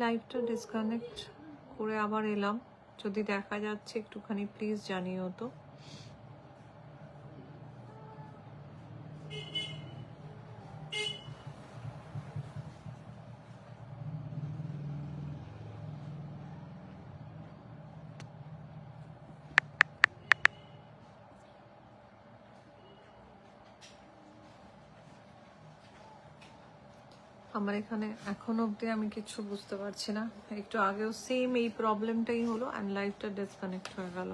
লাইভটা ডিসকানেক্ট করে আবার এলাম, যদি দেখা যাচ্ছে একটুখানি প্লিজ জানিও তো। আমার এখানে এখনো অবধি আমি কিছু বুঝতে পারছি না, একটু আগেও সেম এই প্রবলেমটাই হলো অ্যান্ড লাইভটা ডিসকানেক্ট হয়ে গেল।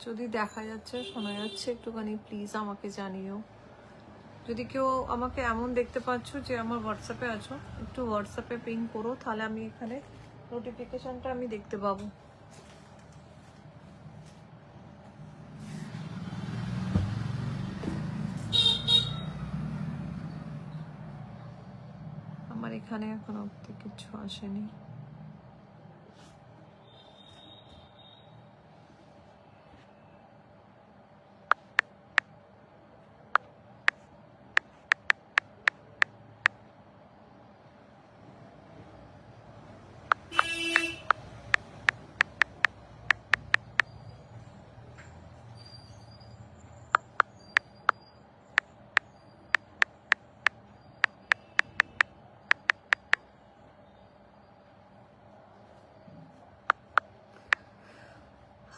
যদি দেখা যাচ্ছে শোনা যাচ্ছে একটুখানি প্লিজ আমাকে জানিও। যদি কেউ আমাকে এমন দেখতে পাচ্ছ যে আমার হোয়াটসঅ্যাপে আছো, একটু হোয়াটসঅ্যাপে পিং করো, তাহলে আমি এখানে নোটিফিকেশনটা আমি দেখতে পাবো। আমার এখানে এখনো অবধি কিছু আসেনি।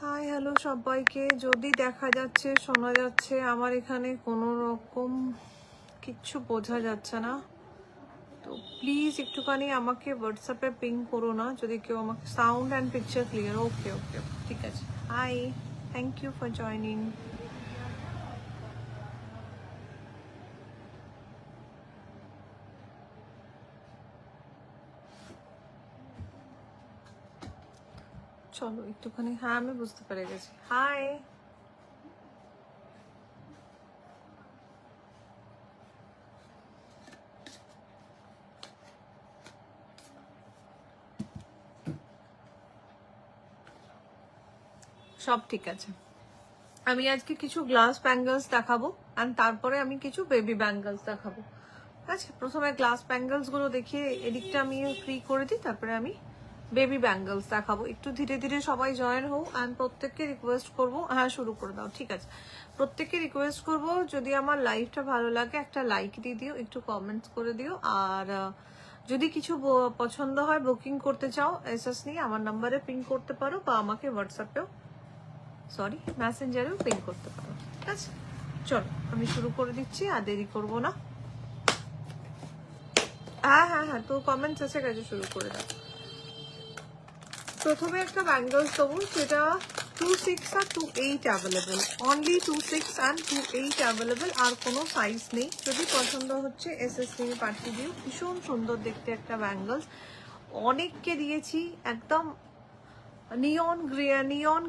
হাই হ্যালো সবাইকে, যদি দেখা যাচ্ছে শোনা যাচ্ছে, আমার এখানে কোনো রকম কিচ্ছু বোঝা যাচ্ছে না, তো প্লিজ একটুখানি আমাকে হোয়াটসঅ্যাপে পিং করো না, যদি কেউ আমাকে sound and picture clear. Okay okay ঠিক আছে। Hi, thank you for joining. চলো একটুখানি, হ্যাঁ আমি বুঝতে পেরে গেছি। হাই, সব ঠিক আছে। আমি আজকে কিছু গ্লাস ব্যাঙ্গলস দেখাবো অ্যান্ড তারপরে আমি কিছু বেবি ব্যাঙ্গলস দেখাবো। ঠিক আছে, প্রথমে গ্লাস ব্যাঙ্গলস গুলো দেখিয়ে এদিকটা আমি ফ্রি করে দিই, তারপরে আমি বেবি ব্যাঙ্গলস দেখাবো। একটু ধীরে ধীরে সবাই জয়েন হোক অ্যান্ড প্রত্যেককে রিকোয়েস্ট করবো, হ্যাঁ শুরু করে দাও, ঠিক আছে। প্রত্যেককে রিকোয়েস্ট করবো, যদি আমার লাইভটা ভালো লাগে একটা লাইক দিয়ে দিও, একটু কমেন্টস করে দিও, আর যদি কিছু পছন্দ হয় বুকিং করতে চাও এসএস নিয়ে আমার নাম্বারে পিং করতে পারো, বা আমাকে হোয়াটসঅ্যাপেও মেসেঞ্জারেও পিং করতে পারো। ঠিক আছে, চলো আমি শুরু করে দিচ্ছি, আর দেরি করবো না। হ্যাঁ হ্যাঁ হ্যাঁ, তো কমেন্টস এসে গেছে, শুরু করে দাও। প্রথমে একটা ব্যাঙ্গলস দেবো, যেটা 2.6 আর 2.8 অ্যাভেলেবেল, অনলি 2.6 অ্যান্ড 2.8 অ্যাভেলেবেল, আর কোনো সাইজ নেই। যদি পছন্দ হচ্ছে এসএস থেকে পাঠিয়ে দিও। ভীষণ সুন্দর দেখতে একটা ব্যাঙ্গলস, অনেককে দিয়েছি, একদম নিয়ন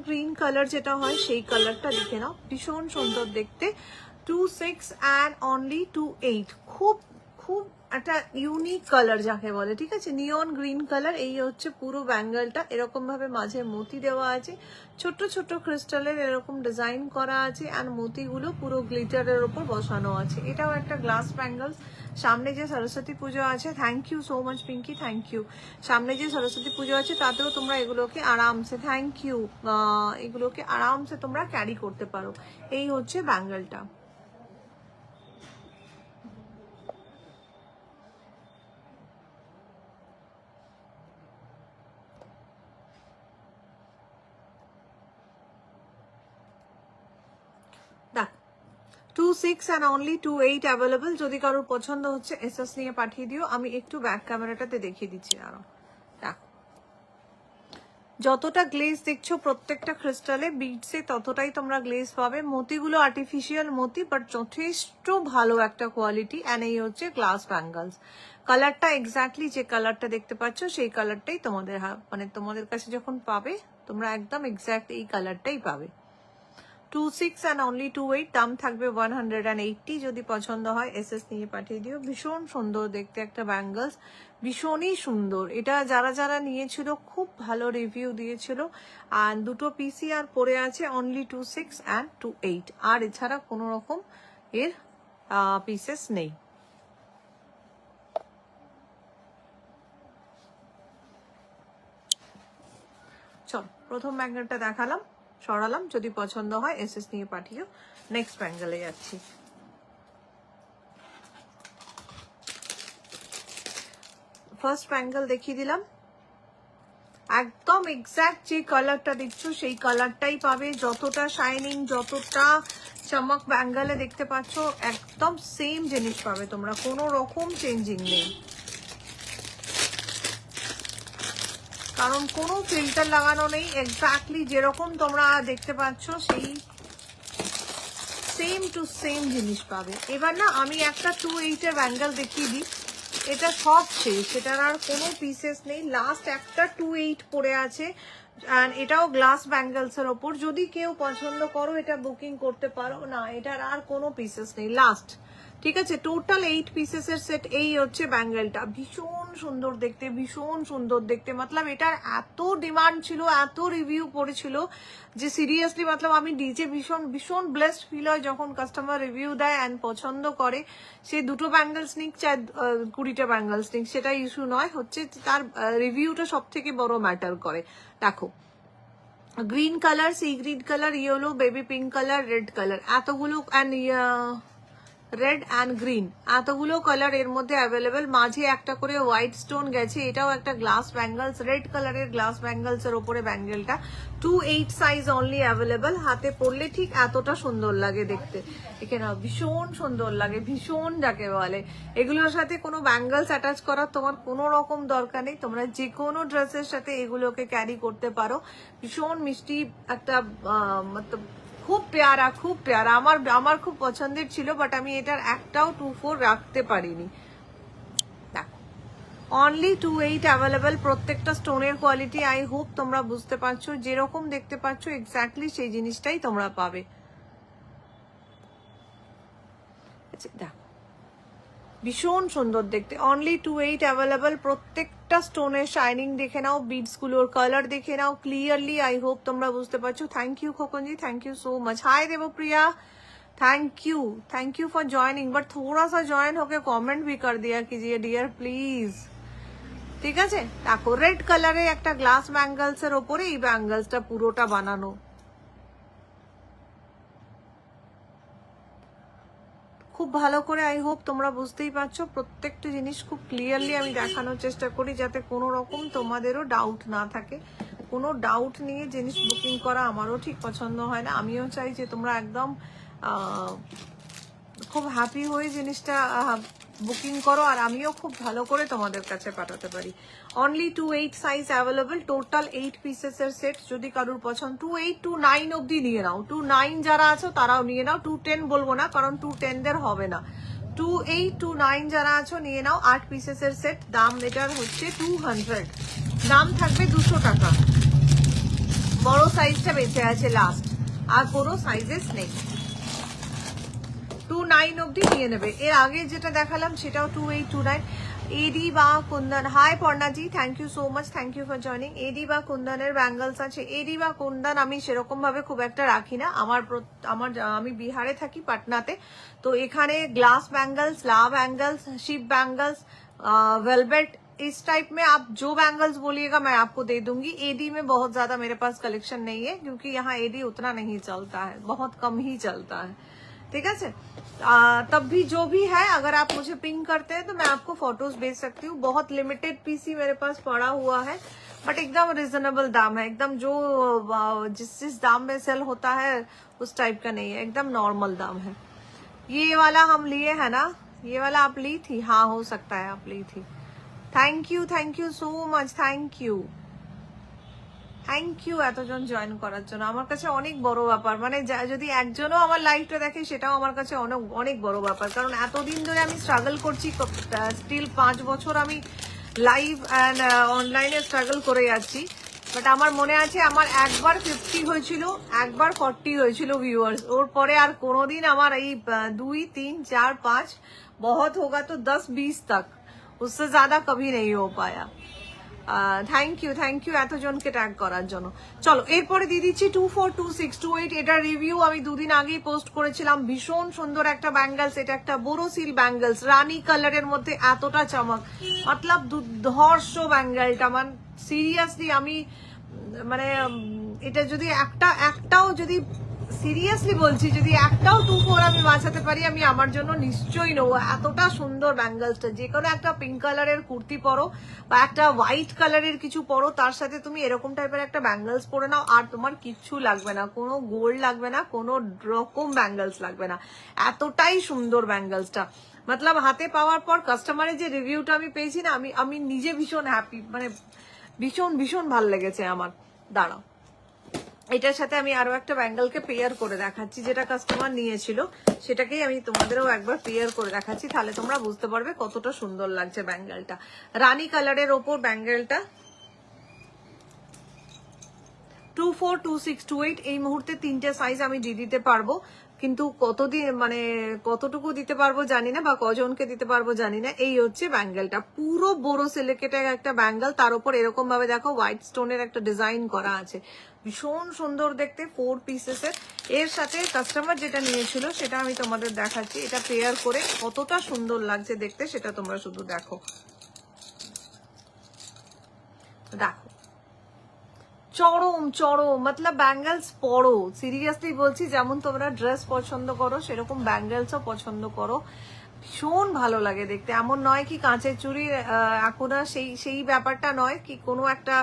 গ্রিন কালার যেটা হয় সেই কালারটা দেখে নাও, ভীষণ সুন্দর দেখতে। 2.6 অ্যান্ড অনলি 2.8, খুব খুব একটা ইউনিক কালার যাকে বলে। ঠিক আছে, নিয়ন গ্রিন কালার, এই হচ্ছে পুরো ব্যাঙ্গলটা। এরকম ভাবে মাঝে মতি দেওয়া আছে, ছোট ছোট ক্রিস্টালের এরকম ডিজাইন করা আছে, আর মতিগুলো পুরো গ্লিটারের ওপর বসানো আছে। এটাও একটা গ্লাস ব্যাঙ্গলস। সামনে যে সরস্বতী পুজো আছে, thank you so much Pinky, thank you. সামনে যে সরস্বতী পুজো আছে তাতেও তোমরা এগুলোকে আরামসে, থ্যাংক ইউ, এগুলোকে আরামসে তোমরা ক্যারি করতে পারো। এই হচ্ছে ব্যাঙ্গলটা। দেখ, 2.6 অ্যান্ড অনলি 2.8 অ্যাভেলেবল। যদি কারোর পছন্দ হচ্ছে এসএস নিয়ে পাঠিয়ে দিও। আমি একটু ব্যাক ক্যামেরাটাতে দেখিয়ে দিচ্ছি, আরো দেখো, যতটা গ্লেজ দেখছো প্রত্যেকটা ক্রিস্টালে বিটসে, ততটাই তোমরা গ্লেজ পাবে। মতিগুলো আর্টিফিশিয়াল মতি, বাট যথেষ্ট ভালো একটা কোয়ালিটি। অ্যান্ড এই হচ্ছে গ্লাস ব্যাঙ্গলস। কালারটা এক্স্যাক্টলি যে কালারটা দেখতে পাচ্ছ সেই কালারটাই তোমাদের, মানে তোমাদের কাছে যখন পাবে তোমরা একদম এক্স্যাক্ট এই কালারটাই পাবে। 2.6 অ্যান্ড অনলি 2.8, দাম থাকবে 180। যদি পছন্দ হয় এসএস নিয়ে পাঠিয়ে দিও। ভীষণ সুন্দর দেখতে একটা ব্যাঙ্গলস, ভীষণই সুন্দর। এটা যারা যারা নিয়েছিল খুব ভালো রিভিউ দিয়েছিল। আর দুটো পিসি আর পড়ে আছে, অনলি 2.6 অ্যান্ড 2.8, আর এছাড়া কোনো রকম এর পিসেস নেই। চলো প্রথম ব্যাঙ্গেলটা দেখালাম, সরালাম, যদি পছন্দ হয় এসএস নিয়ে পাঠিও। নেক্সট ব্যাঙ্গেলে যাচ্ছি। ফার্স্ট ব্যাঙ্গেল দেখিয়ে দিলাম, একদম এক্স্যাক্ট যে কালারটা দেখছো সেই কালারটাই পাবে, যতটা শাইনিং যতটা চমক ব্যাঙ্গেলে দেখতে পাচ্ছ একদম সেম জিনিস পাবে তোমরা, কোনো রকম চেঞ্জিং নেই, কারণ কোনো ফিল্টার লাগানো নেই, এক্স্যাক্টলি যেরকম তোমরা দেখতে পাচ্ছ সেই সেম টু সেম জিনিস পাবে। এবার না আমি একটা 2/8 এর ব্যাঙ্গেল দেখিয়ে দিই, এটা সব শেষ, এটার আর কোনো পিসেস নেই, লাস্ট একটা 2/8 পড়ে আছে, অ্যান্ড এটাও গ্লাস ব্যাঙ্গেলস এর ওপর, যদি কেউ পছন্দ করো এটা বুকিং করতে পারো, না এটার আর কোনো পিসেস নেই, লাস্ট, ঠিক আছে। টোটাল 8 পিসেস এর সেট, এই হচ্ছে ব্যাঙ্গেলটা, ভীষণ সুন্দর দেখতে, ভীষণ সুন্দর দেখতে, মতলব এটার এত ডিমান্ড ছিল, এত রিভিউ পড়েছিল যে সিরিয়াসলি মতলব আমি নিজে ভীষণ ভীষণ ব্লেসড ফিল হয় যখন কাস্টমার রিভিউ দেয় অ্যান্ড পছন্দ করে, সে দুটো ব্যাঙ্গেলস নিক চাই 20টা ব্যাঙ্গেলস নিক, সেটা ইস্যু নয়, হচ্ছে তার রিভিউটা সব থেকে বড় ম্যাটার করে। দেখো green colour, sea green colour, yellow, baby pink colour, red colour, এতগুলো অ্যান্ড রেড অ্যান্ড গ্রিন, এতগুলো কালার এর মধ্যে অ্যাভেলেবেল, মাঝে একটা করে হোয়াইট স্টোন গেছে, এটাও একটা গ্লাস ব্যাঙ্গেলস, রেড কালারের গ্লাস ব্যাঙ্গেলস এর ওপরে ব্যাঙ্গেলটা, 2/8 সাইজ অনলি অ্যাভেলেবেল, হাতে পরলে ঠিক এতটা সুন্দর লাগে দেখতে, এখানে ভীষণ সুন্দর লাগে, ভীষণ যাকে বলে, এগুলোর সাথে কোনো ব্যাঙ্গেলস অ্যাটাচ করার তোমার কোনো রকম দরকার নেই, তোমরা যে কোনো ড্রেসের সাথে এগুলোকে ক্যারি করতে পারো, ভীষণ মিষ্টি একটা মতলব খুব প্যারা, খুব প্যারা, আমার খুব পছন্দের ছিল, বাট আমি এটার একটাও 2/4 রাখতে পারিনি। দেখো অনলি 2/8 অ্যাভেলেবেল, প্রত্যেকটা স্টোনের কোয়ালিটি আই হোপ তোমরা বুঝতে পারছো, যেরকম দেখতে পাচ্ছ এক্স্যাক্টলি সেই জিনিসটাই তোমরা পাবে। দেখো ভীষণ সুন্দর দেখতে, অনলি 2/8 অ্যাভেলেবল, প্রত্যেকটা স্টোনের শাইনিং দেখে নাও, বিডস গুলোর কালার দেখে নাও ক্লিয়ারলি, আই হোপ তোমরা বুঝতে পারছো। Thank you Khokon ji, thank you so much. Hi Devpriya, thank you for joining, but थोड़ा सा ज्वाइन होके कमेंट भी कर दिया कीजिए डियर प्लीज, ঠিক আছে। দেখো রেড কালারে একটা গ্লাস ব্যাঙ্গেলস এর ওপরে এই ব্যাঙ্গেলসটা পুরোটা বানানো, খুব ভালো করে আই হোপ তোমরা বুঝতেই পারছো, প্রত্যেকটা জিনিস খুব ক্লিয়ারলি আমি দেখানোর চেষ্টা করি যাতে কোনো রকম তোমাদেরও ডাউট না থাকে, কোনো ডাউট নিয়ে জিনিস বুকিং করা আমারও ঠিক পছন্দ হয় না, আমিও চাই যে তোমরা একদম খুব হ্যাপি হয়ে জিনিসটা বুকিং করো, আর আমিও খুব ভালো করে তোমাদের কাছে পাঠাতে পারি। Only 2/8 size available, total 8 pieces এর সেট, যদি কারোর পছন্দ 2/8 to 9 অব্দি নিয়ে নাও, 2/9 যারা আছো তারাও নিয়ে নাও, 2/10 বলবো না কারণ 2/10 দের হবে না, 2/8 to 9 যারা আছো নিয়ে নাও, 8 পিসেস এর সেট, দাম এটার হচ্ছে 200, দাম থাকবে 200 টাকা, বড় সাইজটা বেঁচে আছে লাস্ট, আর কোনো সাইজেস নেই, 2/9 অব্দি নিয়ে নেবে। এর আগে যেটা দেখালাম সেটাও 2/8 2/9। এডি বা Kundan, hi Parna ji, thank you so much, thank you for joining. AD বা কুন্দনের ব্যাঙ্গেলস আছে, এডি বা কুন্দন আমি সেরকম ভাবে খুব একটা রাখি না, আমি বিহারে থাকি পাটনাতে, তো এখানে গ্লাস बैंगल्स, ला बैंगल्स, शिप बैंगल्स, वेलवेट, इस टाइप में आप जो बैंगल्स बोलिएगा मैं आपको दे दूंगी। एडी में बहुत ज्यादा मेरे पास कलेक्शन नहीं है क्योंकि यहाँ एडी उतना नहीं चलता है, बहुत कम ही चलता है, ठीक है। तब भी जो भी है अगर आप मुझे पिंग करते हैं तो मैं आपको फोटोज भेज सकती हूँ, बहुत लिमिटेड पीसी मेरे पास पड़ा हुआ है, बट एकदम रिजनेबल दाम है, एकदम जो जिस दाम में सेल होता है उस टाइप का नहीं है, एकदम नॉर्मल दाम है। ये वाला हम लिए है ना, ये वाला आप ली थी, हाँ हो सकता है आप ली थी। Thank you so much, thank you এতজন জয়েন করার জন্য, আমার কাছে অনেক বড় ব্যাপার, মানে যদি একজনও আমার লাইভটা দেখে সেটাও আমার কাছে অনেক অনেক বড় ব্যাপার, কারণ এতদিন ধরে আমি স্ট্রাগল করছি, স্টিল 5 বছর আমি লাইভ অ্যান্ড অনলাইনে স্ট্রাগল করে যাচ্ছি, বাট আমার মনে আছে আমার একবার 50 হয়েছিল, একবার 40 হয়েছিল ভিউয়ার্স, ওর পরে আর কোনোদিন আমার এই 2 3 4 5 बहुत होगा तो 10-20 तक, उससे ज्यादा कभी नहीं हो पाया। থ্যাংক ইউ এতজনকে ট্যাগ করার জন্য। চলো এরপরে দিয়ে দিচ্ছি 242628, এটা রিভিউ আমি দুদিন আগেই পোস্ট করেছিলাম, ভীষণ সুন্দর একটা ব্যাঙ্গেলস, এটা একটা বোরোসিল ব্যাঙ্গেলস, রানী কালারের মধ্যে এতটা চমক, মতলব দুর্ধর্ষ ব্যাঙ্গেলটা, মানে সিরিয়াসলি আমি মানে এটা যদি একটাও যদি সিরিয়াসলি বলছি, যদি একটাও 2-4 আমি বাঁচাতে পারি, আমি আমার জন্য নিশ্চয়ই নেবো। এতটা সুন্দর ব্যাঙ্গেলসটা, যে কোনো একটা পিঙ্ক কালারের কুর্তি পরো বা একটা হোয়াইট কালারের কিছু পরো, তার সাথে তুমি এরকম টাইপের একটা ব্যাঙ্গেলস পরে নাও, আর তোমার কিচ্ছু লাগবে না, কোনো গোল্ড লাগবে না, কোনো রকম ব্যাঙ্গেলস লাগবে না। এতটাই সুন্দর ব্যাঙ্গেলসটা, মতলব হাতে পাওয়ার পর কাস্টমারের যে রিভিউটা আমি পেয়েছি না, আমি নিজে ভীষণ হ্যাপি, মানে ভীষণ ভীষণ ভালো লেগেছে আমার। দাঁড়াও, এটার সাথে আমি আরো একটা ব্যাঙ্গেলকে পেয়ার করে দেখাচ্ছি, যেটা কাস্টমার নিয়েছিল সেটাকেই আমি তোমাদেরও একবার পেয়ার করে দেখাচ্ছি, তাহলে তোমরা বুঝতে পারবে কতটা সুন্দর লাগছে ব্যাঙ্গেলটা। রানী কালারের ওপর ব্যাঙ্গেলটা 24, 26, 28 এই মুহূর্তে 3টে সাইজ আমি দিয়ে দিতে পারবো, কিন্তু কতদিন মানে কতটুকু দিতে পারবো জানি না, বা কজনকে দিতে পারবো জানি না। এই হচ্ছে ব্যাঙ্গেলটা, পুরো বড় সিলিকেটের একটা ব্যাঙ্গেল, তার উপর এরকম ভাবে দেখো হোয়াইট স্টোনের একটা ডিজাইন করা আছে, ভীষণ সুন্দর দেখতে, 4 পিসেসের। এর সাথে কাস্টমার যেটা নিয়েছিল সেটা আমি তোমাদের দেখাচ্ছি, এটা পেয়ার করে কতটা সুন্দর লাগছে দেখতে সেটা তোমরা শুধু দেখো। দেখো চরম চরম, মতলব ব্যাঙ্গেলস পরো, সিরিয়াসলি বলছি, যেমন তোমরা ড্রেস পছন্দ করো সেরকম ব্যাঙ্গেলসও পছন্দ করো, ভীষণ ভালো লাগে দেখতে। এমন নয় কি কাঁচের চুড়ি এখন আর সেই ব্যাপারটা নয় কি কোনো একটা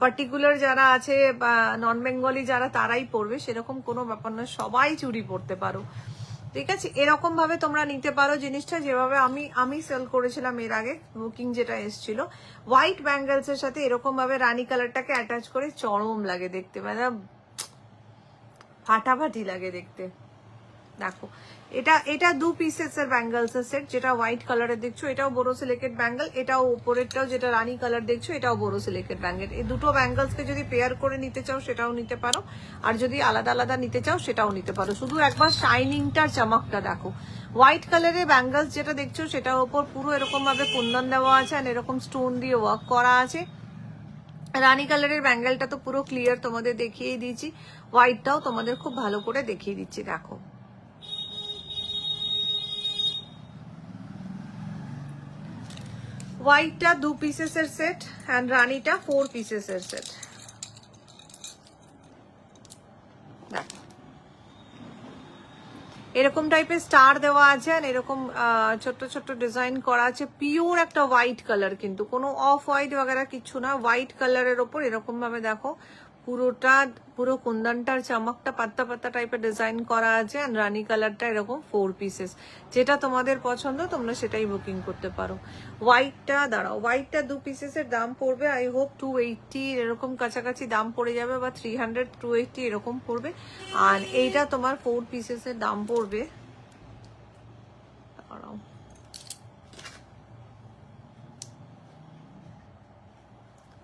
পার্টিকুলার যারা আছে বা নন বেঙ্গলি যারা তারাই পরবে, সেরকম কোনো ব্যাপার নয়, সবাই চুড়ি পরতে পারো, ঠিক আছে। এরকম ভাবে তোমরা নিতে পারো জিনিসটা, যেভাবে আমি সেল করেছিলাম এর আগে, বুকিং যেটা এসেছিল হোয়াইট ব্যাঙ্গেলস এর সাথে এরকম ভাবে রানী কালারটাকে অ্যাটাচ করে, চরম লাগে দেখতে, মানে ফাটাফাটি লাগে দেখতে। দেখো এটা 2 পিসের ব্যাঙ্গেলস এর সেট, যেটা হোয়াইট কালারের দেখছো এটাও বড় সিলিকেট ব্যাঙ্গেল, এটাও উপরেরটাও যেটা রানী কালার দেখছো এটাও বড় সিলিকেট ব্যাঙ্গেল। এই দুটো ব্যাঙ্গেলসকে যদি পেয়ার করে নিতে চাও সেটাও নিতে পারো, আর যদি আলাদা আলাদা নিতে চাও সেটাও নিতে পারো। শুধু একবার শাইনিংটার চমকটা দেখো। হোয়াইট কালারের ব্যাঙ্গেলস যেটা দেখছো সেটার উপর পুরো এরকম ভাবে কুন্দন দেওয়া আছে, আর এরকম স্টোন দিয়ে ওয়ার্ক করা আছে। রানী কালারের ব্যাঙ্গেলটা তো পুরো ক্লিয়ার তোমাদের দেখিয়ে দিয়েছি, হোয়াইটটাও তোমাদের খুব ভালো করে দেখিয়ে দিচ্ছি। দেখো হোয়াইটটা 2 পিসেসের সেট, অ্যান্ড রানীটা 4 পিসেসের সেট। এরকম টাইপের স্টার দেওয়া আছে, আর এরকম ছোট্ট ছোট্ট ডিজাইন করা আছে, পিওর একটা হোয়াইট কালার, কিন্তু কোনো অফ হোয়াইট বাগেরা কিছু না, হোয়াইট কালারের ওপর এরকম ভাবে দেখো পুরোটা, পুরো কুন্দনটার চমকটা পাত্তা পাত্তা টাইপের ডিজাইন করা আছে, আর রানী কালারটা এরকম 4 পিসেস। যেটা তোমাদের পছন্দ তোমরা সেটাই বুকিং করতে পারো। হোয়াইটটা দাঁড়াও, হোয়াইটটা 2 পিসেসের দাম পড়বে আই হোপ 280 এরকম কাছাকাছি দাম পড়ে যাবে, বা 300, 280 এরকম পড়বে। আর এইটা তোমার 4 পিসেসের দাম পড়বে, দাঁড়াও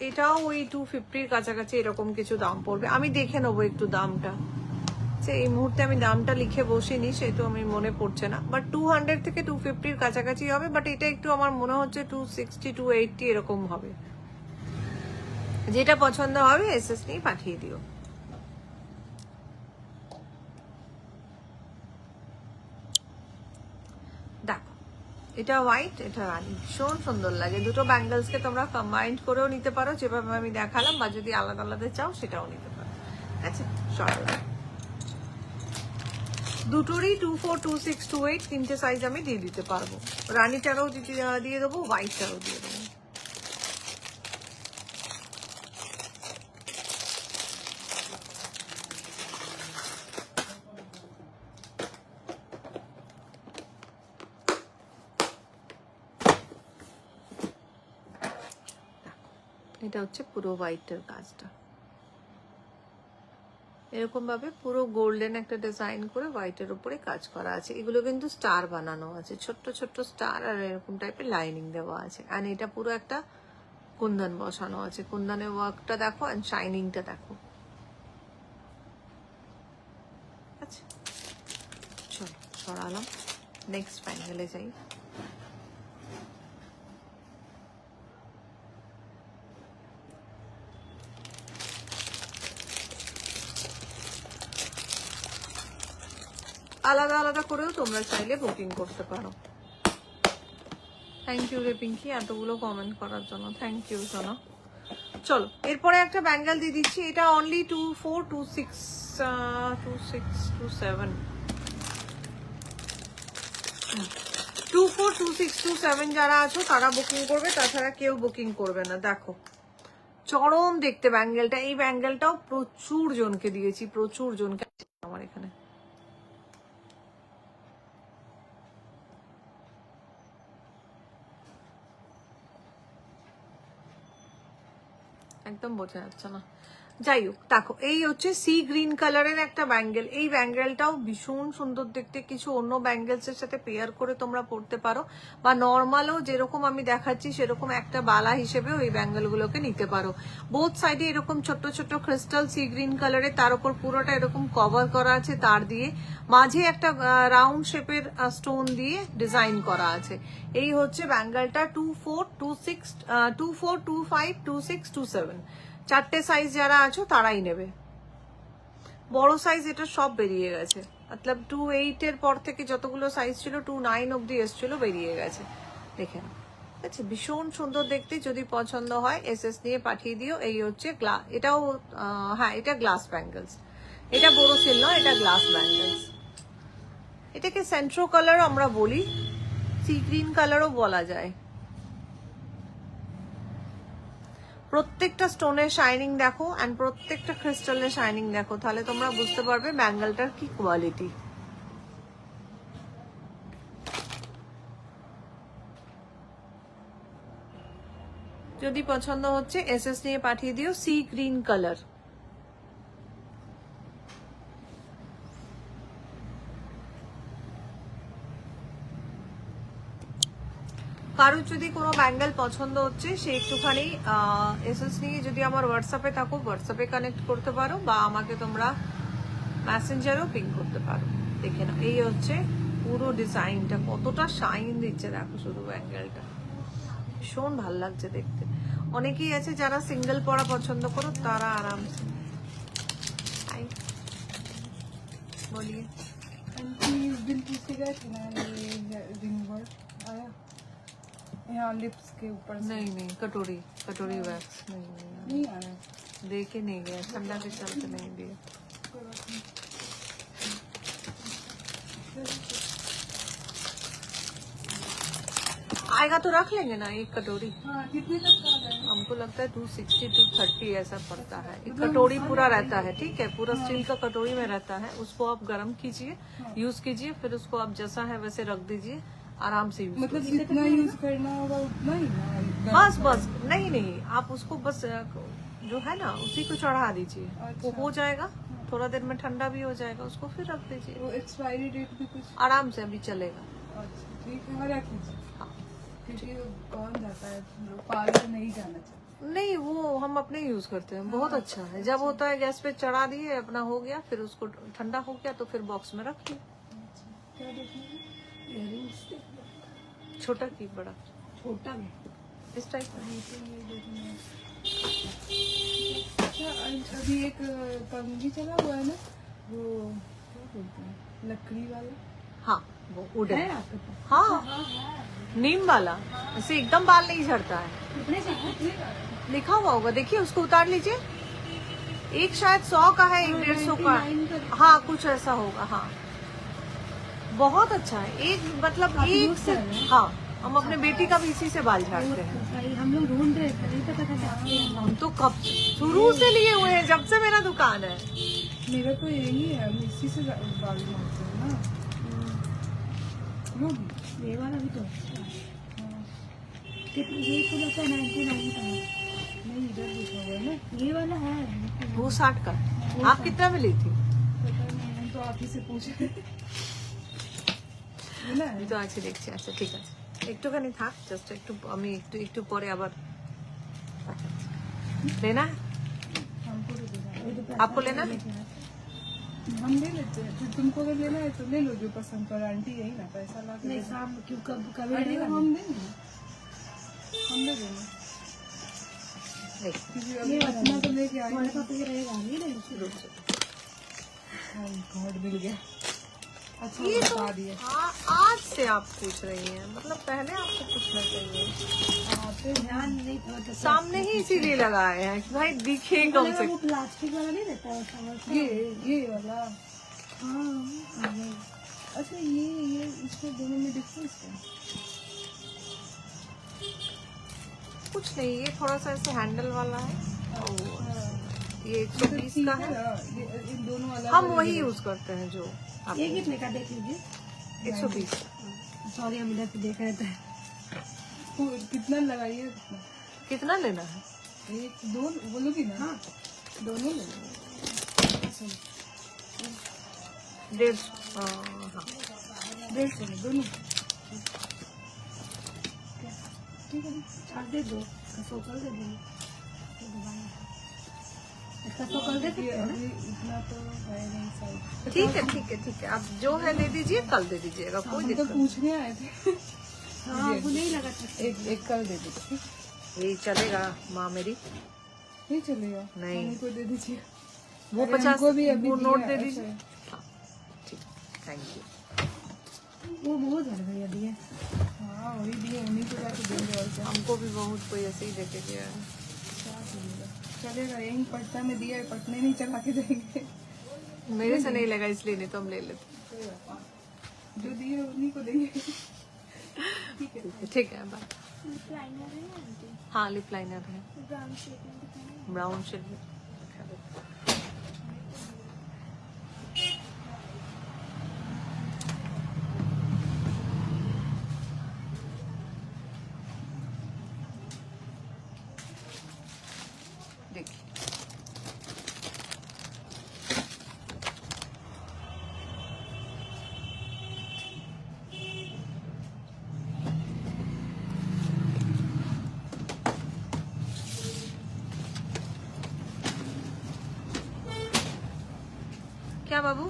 এটাও ওই 250 কাছাকাছি এরকম কিছু দাম পড়বে, আমি দেখে নেবো একটু দামটা, এই মুহূর্তে আমি দামটা লিখে বসিনি, সেহেতু আমি মনে পড়ছে না, বাট 200 থেকে 250 কাছাকাছি হবে, বাট এটা একটু আমার মনে হচ্ছে 260, 280 এরকম হবে। যেটা পছন্দ হবে এসএস নিয়ে পাঠিয়ে দিও। দেখো এটা হোয়াইট, এটা রানী, ভীষণ সুন্দর লাগে। দুটো ব্যাঙ্গেলসকে তোমরা কম্বাইন্ড করেও নিতে পারো যেভাবে আমি দেখালাম, বা যদি আলাদা আলাদা চাও সেটাও নিতে পারো। আচ্ছা চলো, দুটোরই 24, 26, 28 তিনটে সাইজ আমি দিয়ে দিতে পারবো। রানীটারও দিয়ে দেবো, হোয়াইটটারও দিয়ে দেবো। এটা হচ্ছে পুরো হোয়াইটের কাজটা, এরকম ভাবে পুরো গোল্ডেন একটা ডিজাইন করে হোয়াইটের উপরে কাজ করা আছে। এগুলো কিন্তু স্টার বানানো আছে, ছোট্ট ছোট্ট স্টার, আর এরকম টাইপের লাইনিং দেওয়া আছে। আর এটা পুরো একটা কুন্দন বসানো আছে, কুন্দনের ওয়ার্কটা দেখো, আর শাইনিংটা দেখো। আচ্ছা চলো সরালাম, নেক্সট প্যানেলে যাই। আলাদা আলাদা করেও তোমরা চাইলে বুকিং করতে পারো। থ্যাংক ইউ রে পিঙ্কি এতগুলো কমেন্ট করার জন্য, থ্যাংক ইউ সোনা। চলো এরপরে একটা ব্যাঙ্গেল দিয়ে দিচ্ছি, এটা অনলি 242627 242627 যারা আছো তারা বুকিং করবে, তাছাড়া কেউ বুকিং করবে না। দেখো চরম দেখতে ব্যাঙ্গেলটা, এই ব্যাঙ্গেলটাও প্রচুর জনকে দিয়েছি, প্রচুর জনকে আমার এখানে। একদম বোঝা যাচ্ছে না, যাই হোক দেখো এই হচ্ছে সি গ্রিন কালারের একটা ব্যাঙ্গেল। এই ব্যাঙ্গেলটাও ভীষণ সুন্দর দেখতে, কিছু অন্য ব্যাঙ্গেলসের সাথে পেয়ার করে তোমরা পরতে পারো, বা নর্মালও যেরকম আমি দেখাচ্ছি সেরকম একটা বালা হিসেবেও এই ব্যাঙ্গেলগুলোকে নিতে পারো। বোথ সাইডে এরকম ছোট্ট ছোট্ট ক্রিস্টাল সি গ্রিন কালারে, তার উপর পুরোটা এরকম কভার করা আছে তার দিয়ে, মাঝে একটা রাউন্ড শেপের স্টোন দিয়ে ডিজাইন করা আছে। এই হচ্ছে ব্যাঙ্গেলটা 24252627 চারটে সাইজ যারা আছো তারাই নেবে। বড় সাইজ এটা সব বেরিয়ে গেছে, মতলব 28 এর পর থেকে যতগুলো সাইজ ছিল 29 অব্দি এসছিল, বেরিয়ে গেছে, দেখে নাও। আচ্ছা ভীষণ সুন্দর দেখতে, যদি পছন্দ হয় এসএস নিয়ে পাঠিয়ে দিও। এই হচ্ছে এটাও হ্যাঁ এটা গ্লাস ব্যাঙ্গেলস, এটা বড় সিল নয়, এটা গ্লাস ব্যাঙ্গেলস। এটাকে সেন্ট্রো কালার আমরা বলি, সি গ্রিন কালারও বলা যায়। প্রত্যেকটা স্টোনের শাইনিং দেখো এন্ড প্রত্যেকটা ক্রিস্টালের শাইনিং দেখো, তাহলে তোমরা বুঝতে পারবে ব্যাঙ্গেলটার কি কোয়ালিটি। যদি পছন্দ হচ্ছে এসএস নিয়ে পাঠিয়ে দিও, সি গ্রিন কালার। কারোর যদি কোনো ব্যাঙ্গেল পছন্দ হচ্ছে সে একটুখানি এসএস নিয়ে যদি আমার হোয়াটসঅ্যাপে থাকো হোয়াটসঅ্যাপে কানেক্ট করতে পারো, বা আমাকে তোমরা মেসেঞ্জারও পিং করতে পারো। দেখে নাও এই হচ্ছে পুরো ডিজাইনটা, কতটা শাইন দিচ্ছে দেখো শুধু ব্যাঙ্গেলটা, ভীষণ ভাল লাগছে দেখতে। অনেকেই আছে যারা সিঙ্গেল পরা পছন্দ করো, তারা আরামসে বলিয়ে यहाँ लिप्स के ऊपर नहीं कटोरी वैक्स नहीं आया, दे के नहीं गया, ठंडा के चलते नहीं दिया। आएगा तो रख लेंगे ना एक कटोरी। हाँ कितने तक का है? हमको लगता है 260 to 30 ऐसा पड़ता है, एक कटोरी पूरा रहता है, ठीक है, पूरा स्टील का कटोरी में रहता है। उसको आप गर्म कीजिए, यूज कीजिए, फिर उसको आप जैसा है वैसे रख दीजिए, आराम से यूज मतलब जितना यूज करना होगा उतना ही ना? बस नहीं आप उसको बस जो है ना उसी को चढ़ा दीजिए, वो हो जाएगा, थोड़ा देर में ठंडा भी हो जाएगा, उसको फिर रख दीजिए। वो एक्सपायरी डेट भी कुछ? आराम से अभी चलेगा। अच्छा ठीक है, हाँ रख लीजिए, हाँ क्योंकि कौन जाता है, पार्लर नहीं जाना चाहिए। नहीं वो हम अपने यूज करते हैं, बहुत अच्छा है। जब होता है गैस पे चढ़ा दिए, अपना हो गया, फिर उसको ठंडा हो गया तो फिर बॉक्स में रख दिए। क्या देखना है? छोटा की बड़ा, छोटा में इस टाइप में। अच्छा अभी एक कंघी चला हुआ है ना, वो क्या बोलते हैं, लकड़ी वाला हाँ वो वुडन, है आपके पास? हाँ नीम वाला, इससे एकदम बाल नहीं झड़ता है, लिखा हुआ होगा, देखिए उसको उतार लीजिए। एक शायद 100 का है, एक 150 का, हाँ कुछ ऐसा होगा। हाँ बहुत अच्छा है, एक मतलब एक से, हाँ हम अपने बेटी का भी इसी से बाल झाड़ते हैं। हम लोग ढूंढ रहे थे, नहीं पता था। हम तो कब शुरू से लिए हुए हैं, जब से मेरा दुकान है। मेरा तो यही है, हम इसी से बाल झाड़ते हैं ना। ये वाला भी तो ये तो लगता है 99 का है। नहीं इधर लिखा हुआ है ना, ये वाला है वो 60 का। आप कितना में ली थी? पता नहीं, हम तो आप ही से पूछ रहे थे। আমি তো আছে দেখছি। আচ্ছা ঠিক আছে, একটুখানি থাক, জাস্ট একটু আমি একটু পরে আবার लेना है आपको लेना है? हम ले लेते हैं, फिर तुमको अगर लेना है तो ले लो जो पसंद कर, आंटी यही ना पैसा ला के शाम क्यों कब हम देंगे, हम दे देंगे, क्योंकि अपना तो लेके आए। गॉड मिल गया, अच्छा ये तो बता दिए। आज से आप पूछ रही हैं, मतलब पहले आपको पूछना चाहिए। हाँ, तो ध्यान नहीं था तो सामने ही इसीलिए लगाए हैं कि भाई दिखे कम से वो प्लास्टिक वाला नहीं रहता है उसका। ये वाला। हाँ अच्छा ये इसमें दोनों में डिफरेंस है? कुछ नहीं, ये थोड़ा सा ऐसे हैंडल वाला है। ये ये तो 120 ठीक का है है। ना, ये इन दोनों अलग हम अलग वही है। यूज करते हैं जो ये कितने का देख लीजिए। 120। सॉरी हम इधर पे देख रहे थे। कितना लगाइए कितना? कितना लेना है? एक दो बोलोगी ना? हाँ दोनों ले लो। 150। हाँ 150 में दोनों। ठीक है। चार दे दो, इसका सोकल दे दो, इसका सोकल दे सकते ये हैं ना। अभी इतना तो है नहीं साइज। ठीक है ठीक है ठीक है, आप जो है ले दीजिए, कल दे दीजिएगा, कोई हम तो दिक्कत पूछने आए थे। हाँ वो नहीं लगा सकते। एक कल दे दीजिए। ठीक? नहीं। ये चलेगा माँ मेरी? नहीं चलेगा। नहीं। मम्मी को दे दीजिए। वो अरे 50 हमको भी अभी वो नोट दिया, दे ऐसा दीजिए। है। हाँ, ठीक, थैंक यू। वो बहुत बढ़ गया दिए। हाँ वही दिए, उन्हीं को जाके देंगे और क्या। हमको भी बहुत कोई ऐसे ही देके गया है। क्या करिएगा? चलेगा, यही पटना में दिया है, पटने नहीं चला के जाएंगे। मेरे से नहीं लगा इसलिए, नहीं तो हम ले लेते। जो दिए उन्हीं को देंगे। ठीक है बाय। हाँ लिप लाइनर है, ब्राउन शेड में। देखिए क्या बाबू?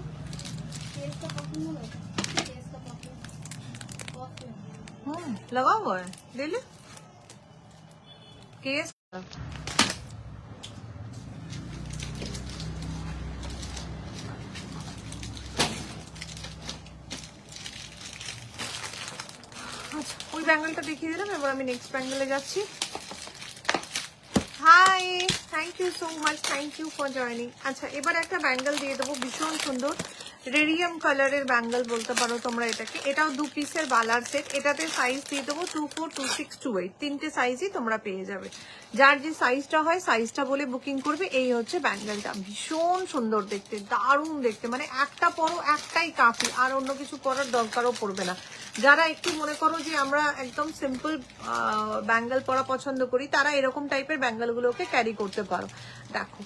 लगा हुआ है, ले ले केस। আচ্ছা ওই ব্যাঙ্গেলটা দেখিয়ে দিলাম, এবার আমি নেক্সট ব্যাঙ্গেলে যাচ্ছি। Hi, thank you so much, thank you for joining. আচ্ছা এবার একটা ব্যাঙ্গেল দিয়ে দেবো, ভীষণ সুন্দর রেডিয়াম কালারের ব্যাঙ্গেল বলতে পারো তোমরা এটাকে। এটাও 2 পিসের বালার সেট। এটাতে সাইজ দিয়ে দেবো 24, 26, 28, তিনটে সাইজই তোমরা পেয়ে যাবে। যার যে সাইজটা হয় সাইজটা বলে বুকিং করবে। এই হচ্ছে ব্যাঙ্গেলটা, ভীষণ সুন্দর দেখতে, দারুণ দেখতে, মানে একটা পরো একটাই কাফি, আর অন্য কিছু পরার দরকারও পড়বে না। যারা একটু মনে করো যে আমরা একদম সিম্পল ব্যাঙ্গেল পরা পছন্দ করি, তারা এরকম টাইপের ব্যাঙ্গেলগুলোকে ক্যারি করতে পারো। দেখো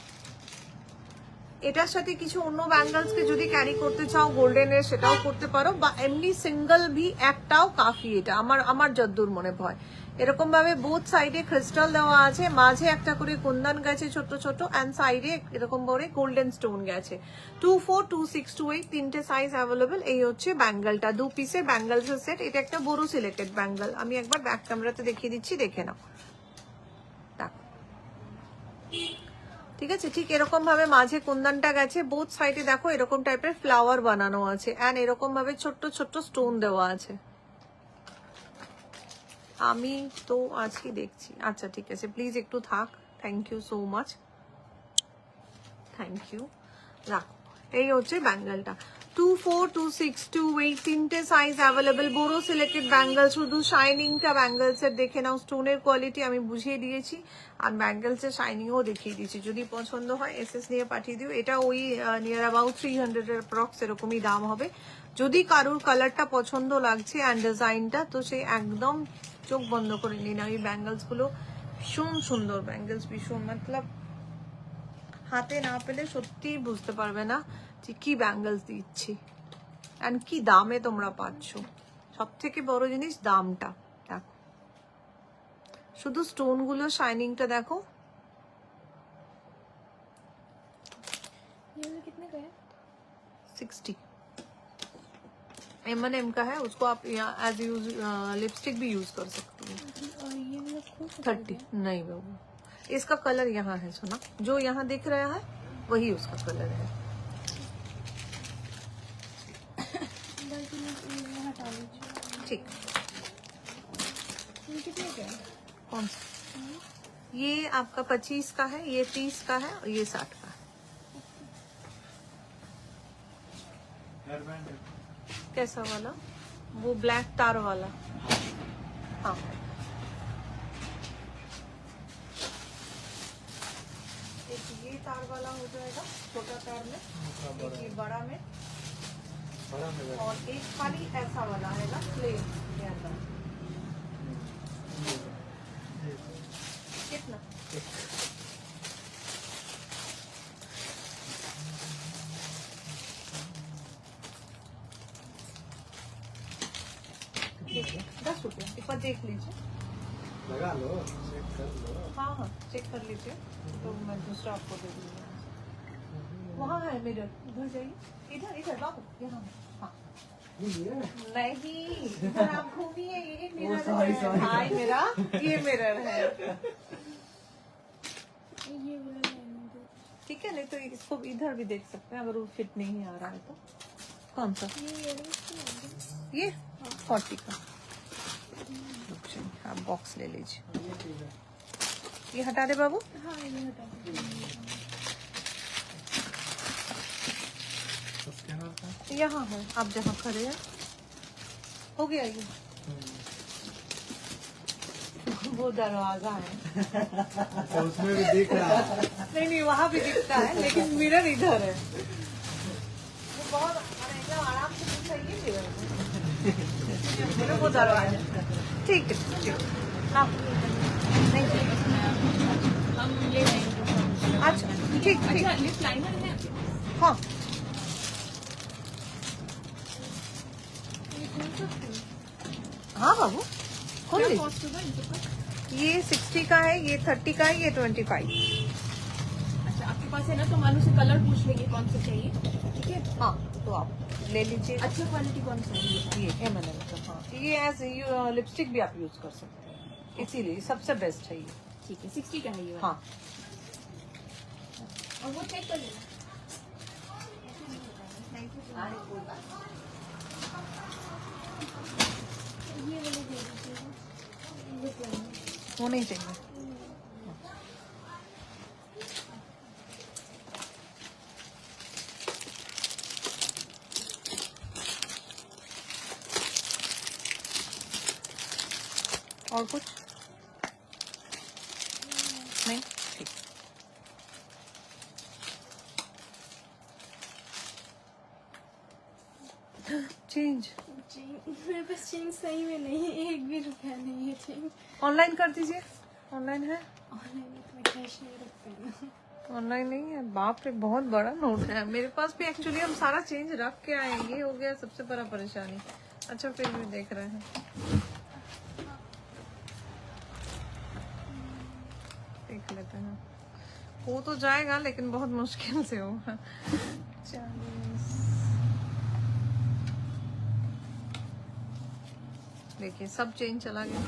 এটার সাথে কিছু অন্য ব্যাঙ্গেলসকে যদি ক্যারি করতে চাও গোল্ডেনের, সেটাও করতে পারো, বা এমনি সিঙ্গেল ভি একটাও কাফি। এটা আমার যদ্দূর মনে হয়। এরকম ভাবে বোথ সাইডে ক্রিস্টাল দেওয়া আছে, মাঝে একটা করে কুন্দন গেছে ছোট ছোট, অ্যান্ড সাইডে এরকম করে গোল্ডেন স্টোন গেছে। 24, 26, 28 তিনটে সাইজ অ্যাভেলেবেল। এই হচ্ছে ব্যাঙ্গেলটা, 2 পিসের ব্যাঙ্গেলসের সেট। এটা একটা বড় সিলেক্টেড ব্যাঙ্গেল, আমি একবার ব্যাক ক্যামেরাতে দেখিয়ে দিচ্ছি, দেখে নাও। ঠিক আছে, ঠিক এরকম ভাবে মাঝে কুন্দনটা গেছে, বোথ সাইডে দেখো এরকম টাইপের ফ্লাওয়ার বানানো আছে, এন্ড এরকম ভাবে ছোট্ট ছোট্ট স্টোন দেওয়া আছে। আমি তো আজকে দেখছি। আচ্ছা ঠিক আছে, প্লিজ একটু থাক। Thank you so much, thank you. রাখো, এই হচ্ছে ব্যাঙ্গেলটা। 24, 26, 28 তিনটে সাইজ অ্যাভেলেবেল, বড় সিলেক্টেড ব্যাঙ্গেল। শুধু শাইনিংটা ব্যাঙ্গেলসের দেখে নাও, স্টোনের কোয়ালিটি আমি বুঝিয়ে দিয়েছি, আর ব্যাঙ্গেলসের শাইনিংও দেখিয়ে দিয়েছি। যদি পছন্দ হয় এসএস নিয়ে পাঠিয়ে দিও। এটা ওই নিয়ার অ্যাবাউট 300 এর অ্যাপ্রক্স এরকমই দাম হবে। যদি কারোর কালারটা পছন্দ লাগছে অ্যান্ড ডিজাইনটা, তো সে একদম চোখ বন্ধ করে নিন। এই ব্যাঙ্গেলস গুলো ভীষণ সুন্দর ব্যাঙ্গেলস, ভীষণ, মতলব হাতে না পেলে সত্যিই বুঝতে পারবে না যে কি ব্যাঙ্গেলস দিচ্ছি এন্ড কি দামে তোমরা পাচ্ছ। সব থেকে বড় জিনিস দামটা দেখো, শুধু স্টোন গুলো শাইনিংটা দেখো। कितने का है? 60 M&M का है, उसको आप एज यूज लिपस्टिक भी यूज कर सकती हो। और ये वाला खूब 30 नहीं बाबू, इसका कलर यहाँ है सोना, जो यहाँ दिख रहा है वही उसका कलर है। ठीक। ये कितने का है? कौन सा? ये आपका 25 का है, ये 30 का है और ये 60 का है। कैसा वाला? वो ब्लैक तार वाला। हाँ एक ये तार वाला हो जाएगा छोटा तार में, एक ये बड़ा में, और एक खाली ऐसा वाला है ना प्लेन के अंदर। कितना? देखिए 10 रुपये, एक बार देख लीजिए। लगा लो, चेक कर लो। हाँ हाँ चेक कर लीजिए, तो मैं दूसरा आपको दे दूंगी। वहाँ है मिरर, उधर जाइए, इधर इधर बाबू, यहाँ हाँ। नहीं इधर आप घूमिए, ये मिरर है। हाय मेरा, ये मिरर है। ये वाला लेना दो। ठीक है, नहीं तो इसको इधर भी देख सकते हैं अगर वो फिट नहीं आ रहा है तो। कौन सा? ये earrings कितना है? ये 40 का। आप बॉक्स ले लीजिए। ये हटा दे बाबू। हाँ ये हटा दो। यहाँ है, आप जहाँ खड़े हैं। हो गया ये। वो दरवाजा है। उसमें भी दिख रहा है। नहीं नहीं वहाँ भी दिखता है, लेकिन मिरर इधर है। वो बहुत एकदम आराम से दिखता है ये मिरर। वो दरवाजा। ठीक है ठीक है। हाँ नहीं हम ये लेंगे। अच्छा ठीक ठीक। अच्छा लिप लाइनर है? हाँ हाँ बाबू खोल क्या लीजिए। कॉस्ट होगा इनके पास? ये 60 का है, ये 30 का है, ये 25। अच्छा आपके पास है ना, तो मानो से कलर पूछ लेंगे कौन सा चाहिए, ठीक है? हाँ तो आप ले लीजिए। अच्छा क्वालिटी कौन सा है? ये M&M का। हाँ ये एज लिपस्टिक भी आप यूज कर सकते हैं, इसीलिए सबसे बेस्ट है ये। ठीक है 60 का है ये वाला। हाँ और वो चेक कर लेना। ये वाला दे दीजिएगा। ये plain। वो नहीं चाहिए। और कुछ नहीं? ठीक। चेंज मेरे पास चेंज सही में नहीं है, 1 भी रुपया नहीं है चेंज। ऑनलाइन कर दीजिए। ऑनलाइन है? ऑनलाइन में कैश नहीं रखते हैं। ऑनलाइन नहीं है। बाप रे बहुत बड़ा नोट है मेरे पास भी। एक्चुअली हम सारा चेंज रख के आए, ये हो गया सबसे बड़ा परेशानी। अच्छा फिर भी देख रहे हैं, देख लेते हैं। हो तो जाएगा लेकिन बहुत मुश्किल से होगा। 40 देखिए सब चेंज चला गया।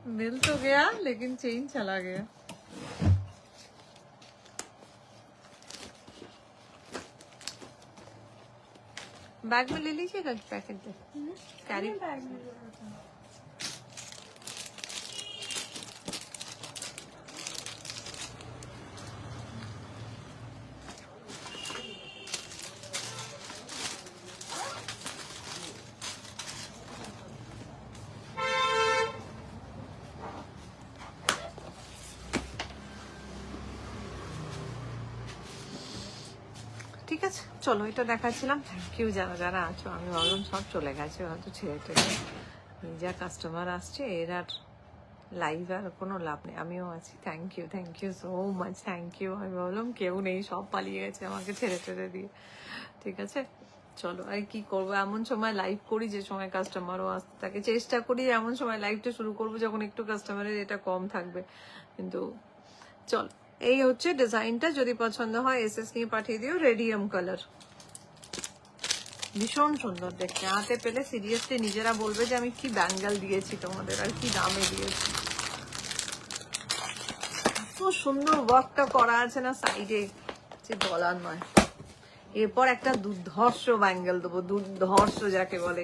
मिल तो गया लेकिन चेंज चला गया। बैग में ले लीजिएगा पैकेट पे कैरी। बैग में जरूरत है। ঠিক আছে চলো এটা দেখাচ্ছিলাম। থ্যাংক ইউ যারা যারা আছো। আমি ভাবলাম সব চলে গেছে হয়তো ছেড়ে টেড়ে, এই যা কাস্টমার আসছে এর আর লাইভ আর কোনো লাভ নেই। আমিও আছি। Thank you so much, thank you. আমি ভাবলাম কেউ নেই, সব পালিয়ে গেছে আমাকে ছেড়ে টেড়ে দিয়ে। ঠিক আছে চলো, আর কি করবো, এমন সময় লাইভ করি যে সময় কাস্টমারও আসতে থাকে। চেষ্টা করি এমন সময় লাইভটা শুরু করবো যখন একটু কাস্টমারের এটা কম থাকবে, কিন্তু চলো। এই হচ্ছে ডিজাইনটা, যদি পছন্দ হয় এসএস নিয়ে পাঠিয়ে দিও। রেডিয়াম কালার, ভীষণ সুন্দর দেখতে। হাতে পেলে সিরিয়াসলি নিজেরা বলবে যে আমি কি ব্যাঙ্গেল দিয়েছি তোমাদের আর কি দামে দিয়েছি। এত সুন্দর ওয়ার্কটা করা আছে না সাইডে, যে বলার নয়। এরপর একটা দুর্ধর্ষ ব্যাঙ্গেল দেবো, দুর্ধর্ষ যাকে বলে।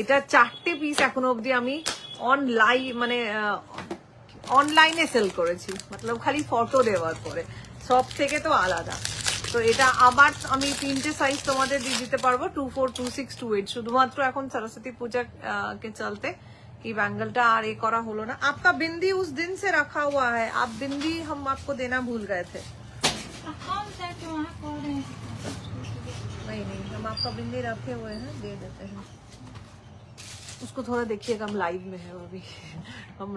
এটা 4টে পিস এখনো অবধি আমি অনলাইনে সেল করেছি, মতলব খালি ফটো দেওয়ার পরে, সব থেকে তো আলাদা। তো এটা আবার আমি 3টে সাইজ তোমাদের দিয়ে দিতে পারবো, 2, 4, 2, 6, 2, 8। শুধুমাত্র এখন সরস্বতী পূজা के चलते ये बैंगलটা আর এ করা হলো না। आपका बिंदी उस दिन से रखा हुआ है, आप बिंदी हम आपको देना भूल गए थे। कौन सा तो वहाँ कौन है? नहीं, हम आपका बिंदी रखे हुए हैं, दे देते हैं उसको। थोड़ा देखिएगा, हम लाइव में है अभी, हम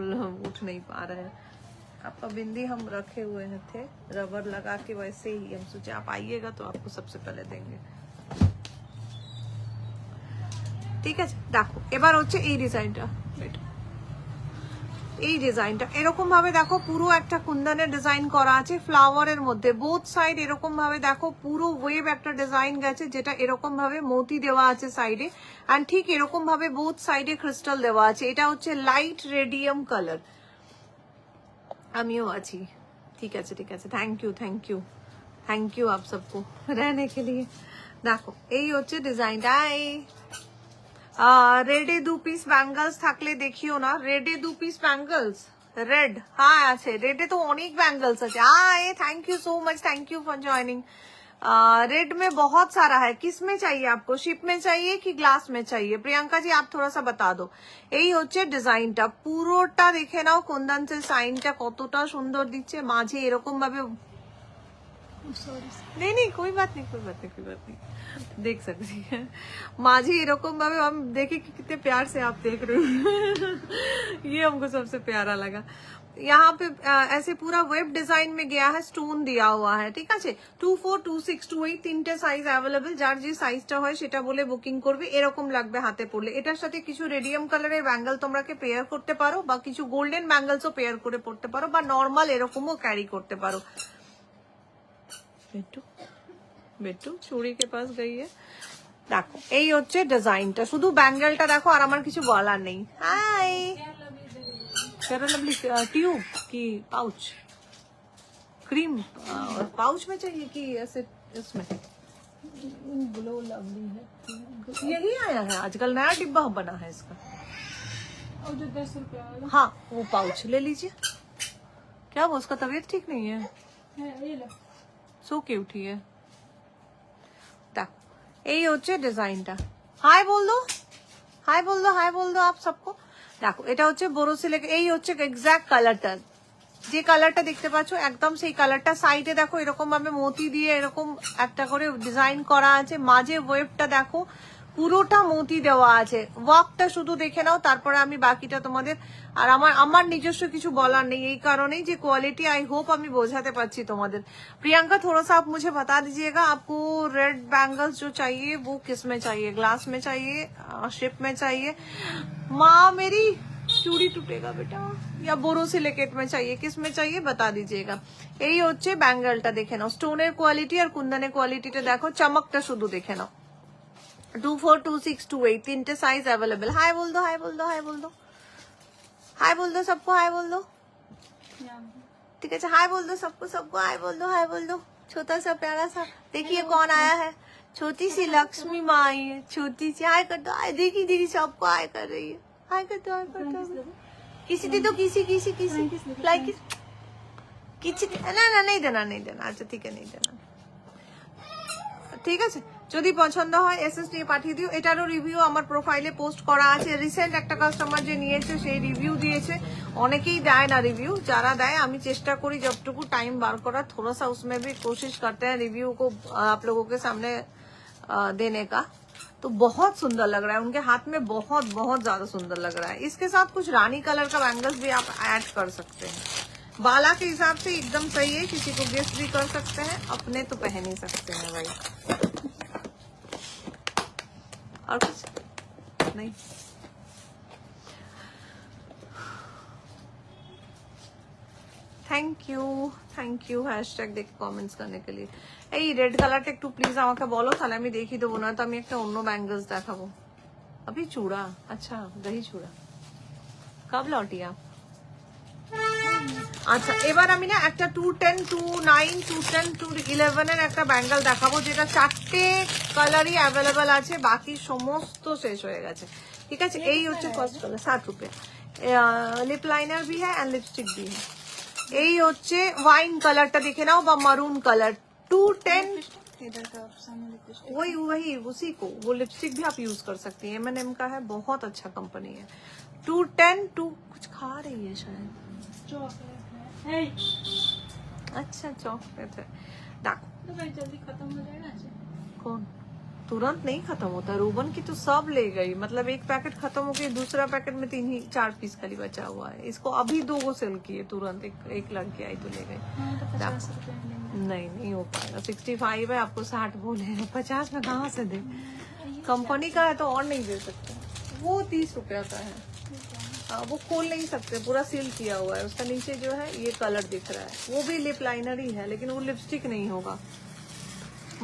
उठ नहीं पा रहे हैं। आपका बिंदी हम रखे हुए हैं थे, रबर लगा के, वैसे ही हम सोचे आप आइएगा तो आपको सबसे पहले देंगे। ঠিক আছে, দেখো এবার হচ্ছে এই ডিজাইনটা। এই ডিজাইনটা এরকম ভাবে দেখো, পুরো একটা কুন্দনের ডিজাইন করা আছে ফ্লাওয়ারের মধ্যে, বোথ সাইড এরকম ভাবে দেখো, পুরো ওয়েভ একটা ডিজাইন গেছে, যেটা এরকম ভাবে মোতি দেওয়া আছে সাইডে, এন্ড ঠিক এরকম ভাবে বোথ সাইডে ক্রিস্টাল দেওয়া আছে। এটা হচ্ছে লাইট রেডিয়াম কালার। আমিও আছি, ঠিক আছে ঠিক আছে, thank you thank you thank you আপ সবকো रहने के लिए। দেখো এই হচ্ছে ডিজাইনটা। এই রেডে 2 পিস ব্যাঙ্গলস থাকলে দেখিও না, রেডে 2 পিস ব্যাঙ্গলস, রেড হ্যাঁ আছে, রেডে তো অনেক ব্যাঙ্গলস আছে। Hi thank you so much, thank you for joining. Red में बहुत सारा है, किस में चाहिए आपको, शिप में चाहिए कि ग्लास में चाहिए? प्रियंका जी आप थोड़ा सा बता दो। এই হচ্ছে ডিজাইনটা, পুরোটা দেখে নাও কুন্দনসের সাইনটা কতটা সুন্দর দিচ্ছে, মাঝে এরকম ভাবে, नहीं कोई बात नहीं, कोई बात नहीं, कोई बात नहीं, देख सकती है। माझी एरकम भावे हम देखे कि कितने प्यार से आप देख रहे हो ये हमको सबसे प्यारा लगा। यहाँ पे ऐसे पूरा वेब डिजाइन में गया है, स्टोन दिया हुआ है, ठीक है। 2, 4, 2, 6, 2, 8 তিনটে সাইজ অ্যাভেলেবল, যার যে সাইজটা হয় সেটা বলে বুকিং করবে। এরকম লাগবে হাতে পড়লে। এটার সাথে কিছু রেডিয়াম কালারের ব্যাঙ্গেল তোমরাকে পেয়ার করতে পারো, বা কিছু গোল্ডেন ব্যাঙ্গেলসও পেয়ার করে পড়তে পারো, বা নর্মাল এরকমও ক্যারি করতে পারো। বেটু চুড়ি के पास गई है। দেখো এই হচ্ছে ডিজাইনটা, শুধু ব্যাঙ্গেলটা দেখো, আর আমার কিছু বলার নেই। হাই फेयर लवली ट्यूब की पाउच, क्रीम पाउच में चाहिए कि ऐसे इसमें? ग्लो लवली है, यही आया है आजकल, नया डिब्बा बना है इसका। और जो 10 रुपया वाला हाँ वो पाउच ले लीजिए। क्या वो, उसका तबीयत ठीक नहीं है? ये लो। सो क्यूट ही है। এই হচ্ছে ডিজাইনটা। হাই বল দো, হাই বল দো, হাই বল দো আপ সবকো। দেখো এটা হচ্ছে বোরোসিলিক, এই হচ্ছে এক্সাক্ট কালারটা, যে কালারটা দেখতে পাচ্ছ একদম সেই কালারটা। সাইডে দেখো এরকম ভাবে মোতি দিয়ে এরকম একটা করে ডিজাইন করা আছে, মাঝে ওয়েভটা দেখো পুরোটা মোতি দেওয়া আছে। ওয়ার্কটা শুধু দেখে নাও, তারপরে আমি বাকিটা তোমাদের, আর আমার নিজস্ব কিছু বলার নেই, এই কারণেই যে কোয়ালিটি आई होप আমি বোঝাতে পারছি তোমাদের। प्रियंका थोड़ा सा आप मुझे बता दीजिएगा, आपको रेड बैंगल्स जो चाहिए वो किस में चाहिए, ग्लास में चाहिए, शिप में चाहिए? माँ मेरी चूड़ी टूटेगा बेटा, या बोरोसिलिकेट में चाहिए, किस में चाहिए बता दीजिएगा। এই হচ্ছে ব্যাঙ্গেলটা দেখে নাও, স্টোনের কোয়ালিটি আর কুন্দনের কোয়ালিটিটা দেখো, চমকটা শুধু দেখে নাও। 2, 4, 2, 6, 2, 8 তিনটে সাইজ অ্যাভেলেবেল। হাই বল দো, হাই বল দো, হাই বল দो, हाय बोल दो सबको, हाय बोल दो, ठीक है। हाय बोल दो सबको, सबको हाय बोल दो, हाय बोल दो। छोटा सा प्यारा सा, देखिए कौन आया है, छोटी सी लक्ष्मी माँ आई है, छोटी सी। हाय कर दो, हाय देखी दीदी सबको हाय कर रही है, हाय कर दो, हाय कर दो। किसी दी तो किसी किसी किसी लाइक किसी ना ना नहीं देना, नहीं देना, अच्छा ठीक है नहीं देना, ঠিক আছে। যদি পছন্দ হয় এসএস নিয়ে পাঠিয়ে দিও। এটারও রিভিউ আমার প্রোফাইলে পোস্ট করা আছে। রিসেন্ট একটা কাস্টমার যে নিয়েছে সেই রিভিউ দিয়েছে, অনেকেই দেয় না রিভিউ, যারা দেয় আমি চেষ্টা করি जबटुकु टाइम बार करा, थोड़ा सा उसमें भी कोशिश करते हैं रिव्यू को आप लोगों के सामने देने का। तो बहुत सुंदर लग रहा है, उनके हाथ में बहुत बहुत ज्यादा सुंदर लग रहा है। इसके साथ कुछ रानी कलर का बैंगल्स भी आप ऐड कर सकते हैं, बाला के हिसाब से एकदम सही है, किसी को गिफ्ट भी कर सकते हैं, अपने तो पहन ही सकते हैं भाई। और कुछ नहीं। থ্যাংক ইউ হ্যাশট্যাগ দেখে কমেন্টস करने के लिए। এই রেড কালারটা একটু প্লিজ আমাকে বলো, তাহলে আমি দেখিয়ে দেবো, না তো আমি একটা অন্য ব্যাঙ্গলস দেখাবো। अभी चूड़ा, अच्छा दही चूड़ा। कब लौटी आप? আচ্ছা এবার আমি না একটা 210 2.9 210 2.11 এর একটা ব্যাঙ্গেল দেখাবো যেটা 4টে কালারই অ্যাভেলেবল আছে, বাকি সমস্ত শেষ হয়ে গেছে। ঠিক আছে, এই হচ্ছে ফার্স্ট কালার 60 रुपए। লিপ লাইনার भी है एंड लिपस्टिक भी है। এই হচ্ছে ওয়াইন কালারটা দেখে নাও বা মারুন কালার 210। इधर का सामने लिपस्टिक वही उसी को वो लिपस्टिक भी आप यूज कर सकती हैं, M&M का है, बहुत अच्छा कंपनी है। 210 2 कुछ खा रही है शायद, चॉकलेट है। अच्छा चॉकलेट है। देखो तो भाई जल्दी खत्म हो जाएगा आज। कौन तुरंत नहीं खत्म होता, रूबन की तो सब ले गई, मतलब एक पैकेट खत्म हो गई, दूसरा पैकेट में 4 पीस खाली बचा हुआ है। इसको अभी 2 को सेल किए तुरंत, एक लड़की आई तो ले गई। हाँ तो 50 रुपए में लेंगे। नहीं हो पाएगा, 65 है, आपको 60 बोले हैं, 50 में कहाँ से दे। कंपनी का है तो और नहीं दे सकते। वो 30 रुपया का है, वो खोल नहीं सकते, पूरा सील किया हुआ है। उसका नीचे जो है ये कलर दिख रहा है, वो भी लिप लाइनर ही है, लेकिन वो लिपस्टिक नहीं होगा।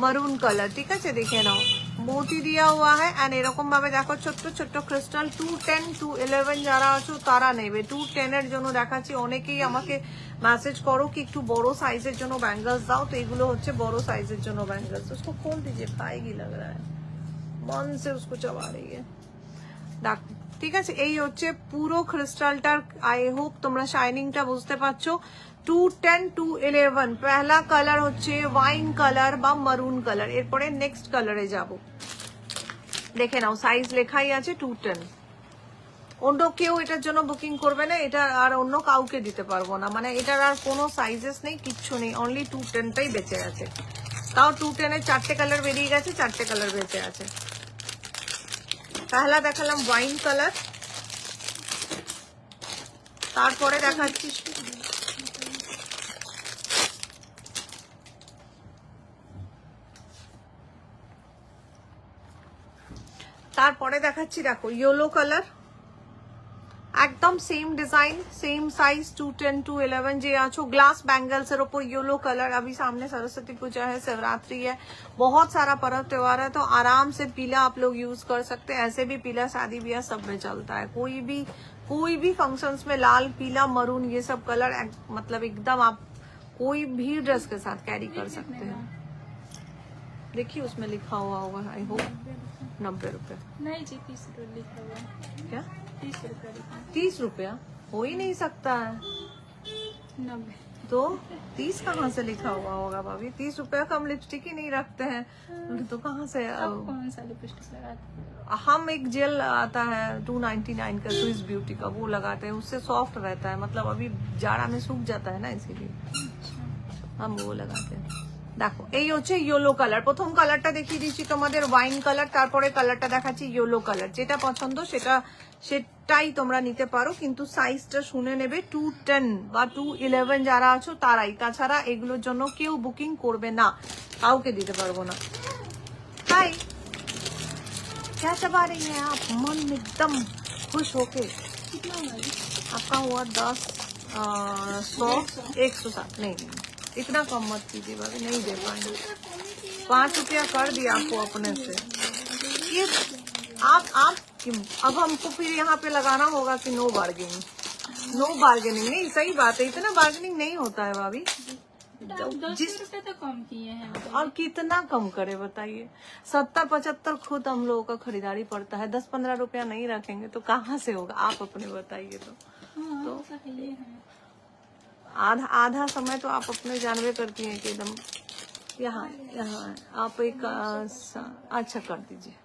মারুন কালার, ঠিক আছে দেখে নাও, মোতি দেওয়া हुआ है এন্ড এরকম ভাবে দেখো ছোট্ট ছোট্ট ক্রিস্টাল। 210 211 যারা আছো তারা নেবে। 210 এর জন্য দেখাচ্ছি, অনেকেই আমাকে মেসেজ করো কি একটু বড় সাইজের জন্য ব্যাঙ্গলস দাও, তো এগুলো হচ্ছে বড় সাইজের জন্য ব্যাঙ্গলস। उसको खोल दीजिए, खाएगी लग रहा है, मन से उसको चबा रही है। দেখো ঠিক আছে, এই হচ্ছে পুরো ক্রিস্টালটার। আই হোপ তোমরা শাইনিংটা বুঝতে পারছো। 210 211 পহলা কালার হচ্ছে ওয়াইন কালার বা মারুন কালার। এরপরে নেক্সট কালারে যাব, দেখে নাও সাইজ লেখাই আছে 210। অন্য কেউ এটার জন্য বুকিং করবে না, এটা আর অন্য কাউকে দিতে পারবো না, মানে এটার আর কোনো সাইজেস নেই, কিচ্ছু নেই, অনলি 210টাই বেঁচে আছে। তাও 210 এর 4টে কালার বেরিয়ে গেছে, 4টে কালার বেঁচে আছে। পহলা দেখালাম ওয়াইন কালার, তারপরে দেখাচ্ছি দেখো ইয়েলো কালার, একদম সেম ডিजाइन सेम साइज 210 211 जे आछो। ग्लास बैंगल्स এর উপর येलो कलर। अभी सामने सरस्वती पूजा है, शिवरात्रि है, बहुत सारा पर्व त्योहार है, तो आराम से पीला आप लोग यूज कर सकते हैं। ऐसे भी पीला शादी ब्याह सब में चलता है, कोई भी फंक्शंस में लाल पीला मरून ये सब कलर मतलब एकदम आप कोई भी ड्रेस के साथ कैरी कर सकते हैं। देखिए उसमें लिखा हुआ होगा, आई होप 90 रुपए। नहीं जी 30 रुपए लिखा हुआ है। क्या 30 रुपए लिखा है। 30 रुपया हो ही नहीं सकता है, 90 तो 30 कहाँ से लिखा हुआ होगा भाभी? 30 रुपया का हम लिपस्टिक ही नहीं रखते हैं, तो कहाँ से? आप कौन सा लिपस्टिक लगाते हैं? हम एक जेल आता है 299 का स्विस ब्यूटी का, वो लगाते हैं, उससे सॉफ्ट रहता है, मतलब अभी जाड़ा में सूख जाता है ना, इसीलिए हम वो लगाते हैं। দেখো এই হচ্ছে ইয়েলো কালার। প্রথম কালারটা দেখিয়ে দিচ্ছি তোমাদের ওয়াইন কালার, তারপরে কালারটা দেখাচ্ছি ইয়েলো কালার। যেটা পছন্দ সেটাই তোমরা নিতে পারো, কিন্তু সাইজটা শুনে নেবে। 210 বা 211 যারা আছো তারাই, তাছাড়া এগুলোর জন্য কেউ বুকিং করবে না, কাউকে দিতে পারবো না। হাই, क्या चबा रही हैं आप मन एकदम खुश होके? कितना हुआ जी? आपका हुआ 10 100 160 नहीं, इतना कम मत कीजिए भाभी, नहीं दे पाएंगे। 5 रुपया कर दिया आपको अपने से। ये आप अब हमको फिर यहाँ पे लगाना होगा कि नो बार्गेनिंग। नहीं, सही बात है, इतना बार्गेनिंग नहीं होता है भाभी। 10 रुपए तो कम किए हैं। और कितना कम करे बताइए? 70-75 खुद हम लोगों का खरीदारी पड़ता है, 10-15 रुपया नहीं रखेंगे तो कहाँ से होगा? आप अपने बताइए तो। हाँ, तो तो है ही है। आधा समय तो आप अपने जानवे करती हैं कि एकदम यहाँ आप एक अच्छा कर दीजिए।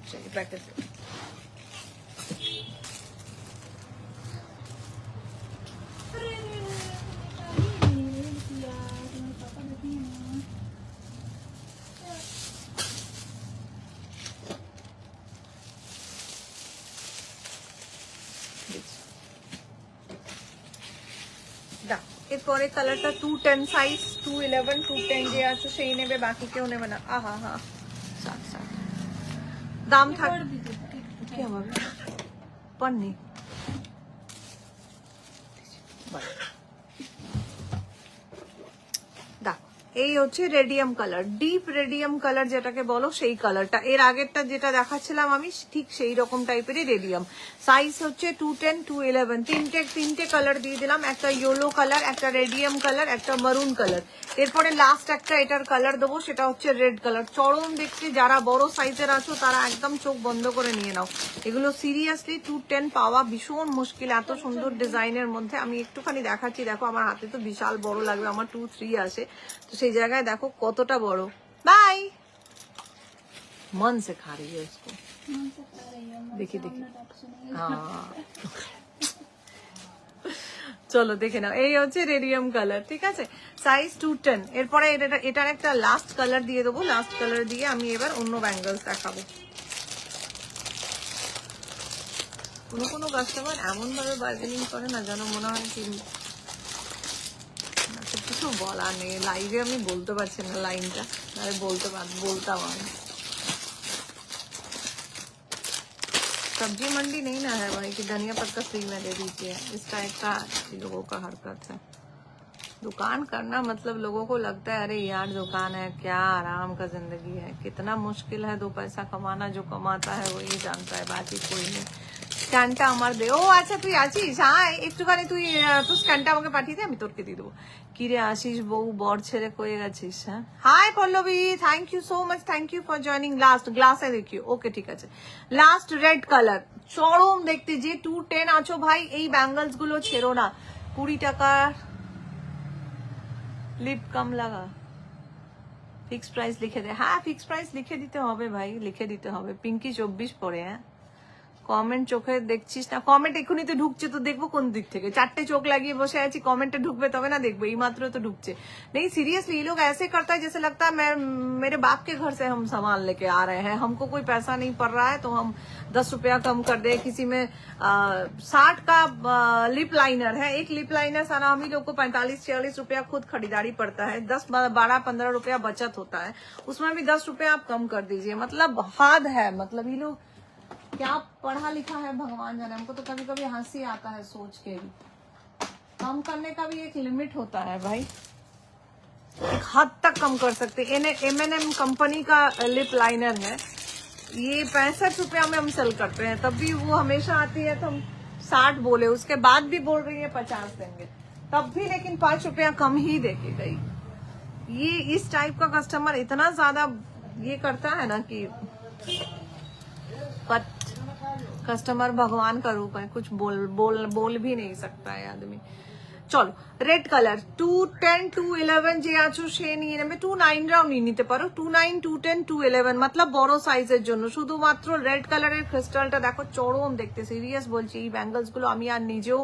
चाहिए पैकेट এরপরে কালারটা 210 সাইজ 211 210 যে আছে সেই নেবে, বাকি কেউ নেবে না। আহা হা সাত দাম থাক কি হবে পন্নি বাই। দেখো এই হচ্ছে radium colour, deep radium colour যেটাকে বলো সেই কালারটা। এর আগেরটা যেটা দেখাচ্ছিলাম আমি ঠিক সেই রকম টাইপেরই রেডিয়াম। সাইজ হচ্ছে 210, 211, তিনটে কালার দিয়ে দিলাম, একটা ইয়েলো কালার, একটা রেডিয়াম কালার, একটা মারুন কালার। এরপরে লাস্ট একটা এটার কালার দেবো, সেটা হচ্ছে রেড কালার। চরম দেখতে, যারা বড় সাইজের আছো তারা একদম চোখ বন্ধ করে নিয়ে নাও। এগুলো সিরিয়াসলি 210 পাওয়া ভীষণ মুশকিল এত সুন্দর ডিজাইনের মধ্যে। আমি একটুখানি দেখাচ্ছি, দেখো আমার হাতে তো বিশাল বড় লাগবে, আমার 2-3 আসে, তো সেই জায়গায় দেখো কতটা বড়। বাই, মন से खा रही है उसको, देखिए देखिए। हाँ চলো দেখে নাও, এই হচ্ছে রেডিয়াম কালার, ঠিক আছে, সাইজ 210। এরপরে এটার একটা লাস্ট কালার দিয়ে দেবো, লাস্ট কালার দিয়ে আমি এবার অন্য ব্যাঙ্গলস দেখাবো। কোনো কাস্টমার এমন ভাবে বার্গেনিং করে না যেন মনে হয় কি কিছু বলা নেই। লাইভে আমি বলতে পারছি না লাইনটা, তাহলে বলতাম আমি। सब्जी मंडी नहीं ना है भाई कि धनिया पत्ता फ्री में दे दीजिए, इस टाइप का लोगों का हरकत है। दुकान करना मतलब लोगों को लगता है अरे यार दुकान है, क्या आराम का जिंदगी है, कितना मुश्किल है 2 पैसा कमाना। जो कमाता है वही जानता है, बाकी कोई नहीं। স্ক্যানটা আমার দে। ও আচ্ছা তুই আছিস, হ্যাঁ একটুখানি তুই তুই স্ক্যানটা আমাকে পাঠিয়ে দে, আমি তোরকে দিয়ে দেবো। কিরে আশিস বউ, বর ছেড়ে কয়ে গেছিস? হ্যাঁ, hi Pallavi, thank you so much, thank you for joining. Last গ্লাসে দেখিও, ওকে ঠিক আছে। লাস্ট রেড কালার, চরম দেখতে। যে 210 আছো ভাই, এই ব্যাঙ্গলস গুলো ছেড়ো না। 20 টাকার লিপ কম লাগা, ফিক্স প্রাইস লিখে দে। হ্যাঁ ফিক্স প্রাইস লিখে দিতে হবে ভাই, লিখে দিতে হবে। পিঙ্কি 24 পরে, হ্যাঁ কমেন্ট চোখে দেখছিস না? কমেন্ট এখনই তো ঢুকছে, তো দেখবো কোন দিক থেকে? 4টে চোখ লাগিয়ে বসে আছি, কমেন্টে ঢুকবে তবে না দেখবো, এই মাত্র তো ঢুকছে। नहीं सीरियसली ये लोग ऐसे करता है जैसे लगता है मैं मेरे बाप के घर से हम सामान लेके आ रहे हैं, हमको कोई पैसा नहीं पड़ रहा है तो हम 10 रुपया कम कर दे। किसी में 60 का लिप लाइनर है, एक लिप लाइनर सारा हम ही लोग को 45-46 रुपया खुद खरीदारी पड़ता है, 10-12-15 रुपया बचत होता है, उसमें भी 10 रुपया आप कम कर दीजिए। मतलब हद है, मतलब ये लोग क्या पढ़ा लिखा है भगवान जाने। हमको तो कभी कभी हंसी आता है सोच के भी। कम करने का भी एक लिमिट होता है भाई, एक हद तक कम कर सकते। M&M कंपनी का लिप लाइनर है, ये 65 रुपया में हम सेल करते हैं, तब भी वो हमेशा आती है तो हम 60 बोले, उसके बाद भी बोल रही है 50 देंगे, तब भी लेकिन 5 रुपया कम ही देके गई। ये इस टाइप का कस्टमर इतना ज्यादा ये करता है ना कि कस्टमर भगवान का रूप है, कुछ बोल भी नहीं सकता है आदमी। চলো রেড কালার 210 211 যে আছো সে নিয়ে নেবে। 29 রাও নিয়ে নিতে পারো, 29 210 211 मतलब বড় সাইজের জন্য। শুধুমাত্র রেড কালারের ক্রিস্টালটা দেখো চরম দেখতে, সিরিয়াস বলছি। এই ব্যাঙ্গলস গুলো আমি আর নিজেও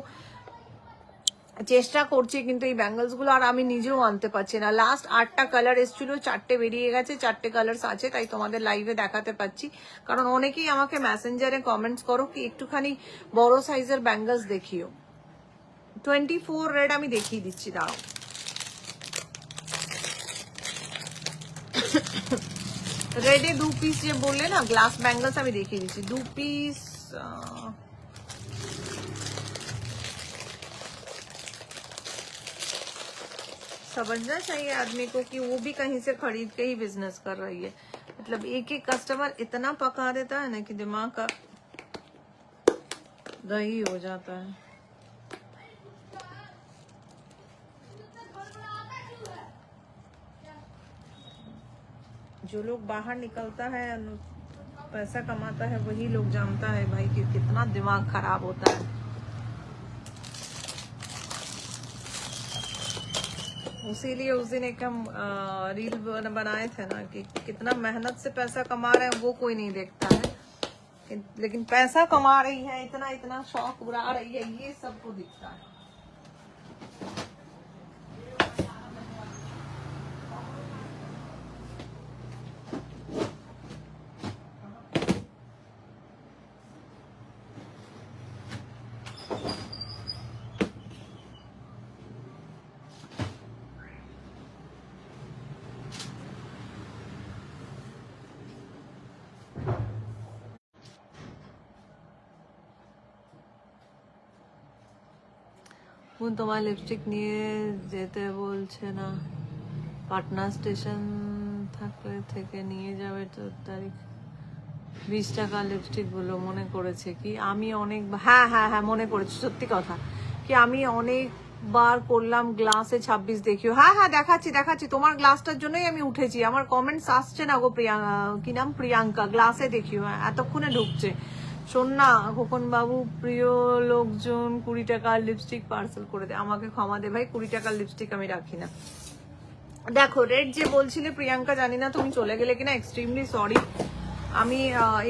চেষ্টা করছি, কিন্তু এই ব্যাঙ্গলস গুলো আর আমি নিজেও আনতে পারছি না। লাস্ট 8টা কালার এসেছিল, 4টে বেরিয়ে গেছে, 4টে কালার আছে, তাই তোমাদের লাইভে দেখাতে পাচ্ছি। কারণ অনেকেই আমাকে মেসেঞ্জারে কমেন্টস করো কি একটুখানি বড় সাইজের ব্যাঙ্গলস দেখিও। 24 রেড আমি দেখিয়ে দিচ্ছি, দাঁড়াও। রেডে 2 পিস যে বললে না গ্লাস ব্যাঙ্গলস, আমি দেখিয়ে দিচ্ছি 2 পিস। समझना चाहिए आदमी को कि वो भी कहीं से खरीद के ही बिजनेस कर रही है। मतलब एक एक कस्टमर इतना पका देता है ना कि दिमाग का दही हो जाता है। जो लोग बाहर निकलता है पैसा कमाता है वही लोग जानता है भाई कि कितना दिमाग खराब होता है। इसीलिए उस दिन एक हम रील बनाए थे ना कि कितना मेहनत से पैसा कमा रहे हैं वो कोई नहीं देखता है, लेकिन पैसा कमा रही है, इतना इतना शौक उड़ा रही है, ये सबको दिखता है। বোন তোমার লিপস্টিক নিয়ে যেতে বলছে না, পাটনা স্টেশন থাকলে থেকে নিয়ে যাবে 4 তারিখ। 20 টাকা লিপস্টিক গুলো মনে করেছে কি আমি অনেক, হ্যাঁ হ্যাঁ হ্যাঁ মনে করেছি, সত্যি কথা কি আমি অনেকবার করলাম গ্লাসে 26 দেখিও। হ্যাঁ হ্যাঁ দেখাচ্ছি দেখাচ্ছি, তোমার গ্লাসটার জন্যই আমি উঠেছি, আমার কমেন্টস আসছে না গো কি নাম, প্রিয়াঙ্কা, গ্লাসে দেখিও, হ্যাঁ এতক্ষণে ঢুকছে। শোন না খোকন বাবু, প্রিয় লোকজন 20 টাকার লিপস্টিক পার্সেল করে দে। আমাকে ক্ষমা দে ভাই, 20 টাকার লিপস্টিক আমি রাখি না। দেখো রেড যে বলছিলে প্রিয়াঙ্কা, জানি না তুমি চলে গেলে কিনা, এক্সট্রিমলি সরি। আমি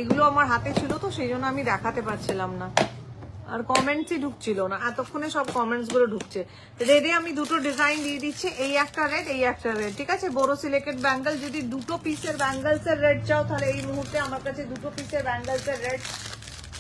এগুলো আমার হাতে ছিল তো সেই জন্য আমি দেখাতে পারছিলাম না, আর কমেন্টসই ঢুকছিল না, এতক্ষণে সব কমেন্টস গুলো ঢুকছে। রেডে আমি দুটো ডিজাইন দিয়ে দিচ্ছি, এই একটা রেড, এই একটা রেড, ঠিক আছে। বড় সিলেক্টেড ব্যাঙ্গেল, যদি 2 পিসের ব্যাঙ্গেলস এর রেড চাও তাহলে এই মুহূর্তে আমার কাছে 2 পিসের ব্যাঙ্গেলস এর রেড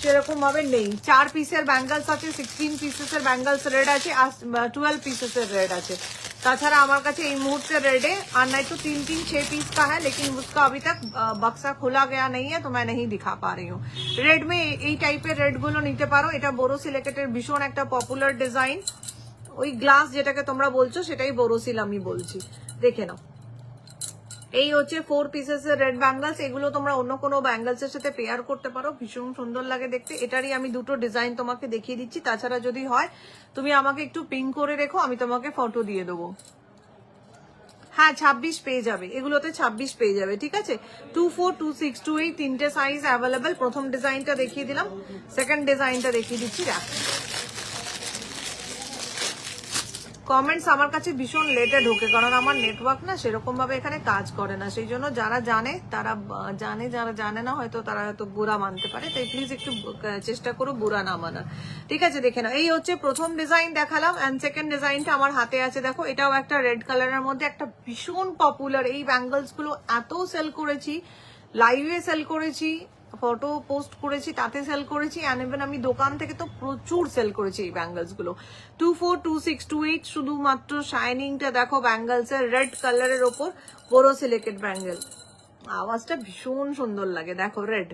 সেরকম ভাবে নেই। 4 পিসের ব্যাঙ্গেলস আছে, 16 পিসের ব্যাঙ্গেলস রেড আছে, আর 12 পিসের रेड আছে। ताछाड़ा हमारे काছে এই মুহূর্তে रेड है, और नहीं तो 3 6 पीस का है, लेकिन उसका अभी तक बक्सा खोला गया नहीं है तो मैं नहीं दिखा पा रही हूँ। रेड में এই টাইপের রেড গুলো নিতে পারো, এটা বোরোসিলিকেটের ভীষণ একটা পপুলার ডিজাইন। ওই গ্লাস যেটাকে তোমরা বলছো সেটাই বোরোসিল আমি বলছি, দেখে নাও। এই হচ্ছে 4 পিসেসের রেড ব্যাঙ্গেলস, এগুলো তোমরা অন্য কোনো ব্যাঙ্গেলস এর সাথে পেয়ার করতে পারো, ভীষণ সুন্দর লাগে দেখতে। এটারই আমি দুটো ডিজাইন তোমাকে দেখিয়ে দিচ্ছি, তাছাড়া যদি হয় তুমি আমাকে একটু পিন করে রেখো, আমি তোমাকে ফটো দিয়ে দেবো। হ্যাঁ 26 পেয়ে যাবে, এগুলোতে 26 পেয়ে যাবে, ঠিক আছে। 2 4 2 6 2 8 তিনটে সাইজ অ্যাভেলেবেল। প্রথম ডিজাইনটা দেখিয়ে দিলাম, সেকেন্ড ডিজাইনটা দেখিয়ে দিচ্ছি। দেখ কমেন্টস আমার কাছে ভীষণ লেটে ঢোকে, কারণ আমার নেটওয়ার্ক না সেরকম ভাবে এখানে কাজ করে না, সেই জন্য যারা জানে তারা জানে, যারা জানে না হয়তো তারা হয়তো বুড়া মানতে পারে, তাই প্লিজ একটু চেষ্টা করো বুড়া না মানার, ঠিক আছে। দেখে নাও, এই হচ্ছে প্রথম ডিজাইন দেখালাম, এন্ড সেকেন্ড ডিজাইনটা আমার হাতে আছে, দেখো এটাও একটা রেড কালারের মধ্যে, একটা ভীষণ পপুলার। এই ব্যাঙ্গেলস গুলো এত সেল করেছি, লাইভে সেল করেছি, ফটো পোস্ট করেছি, তাতে সেল করেছি, এন্ড ইভেন আমি দোকান থেকে তো প্রচুর সেল করেছি এই ব্যাঙ্গেলস গুলো। 2 4 2 6 2 8, শুধুমাত্র শাইনিংটা দেখো ব্যাঙ্গেলস এর, রেড কালারের ওপর বোরোসিলিকেট ব্যাঙ্গেল, আওয়াজটা ভীষণ সুন্দর লাগে, দেখো রেড,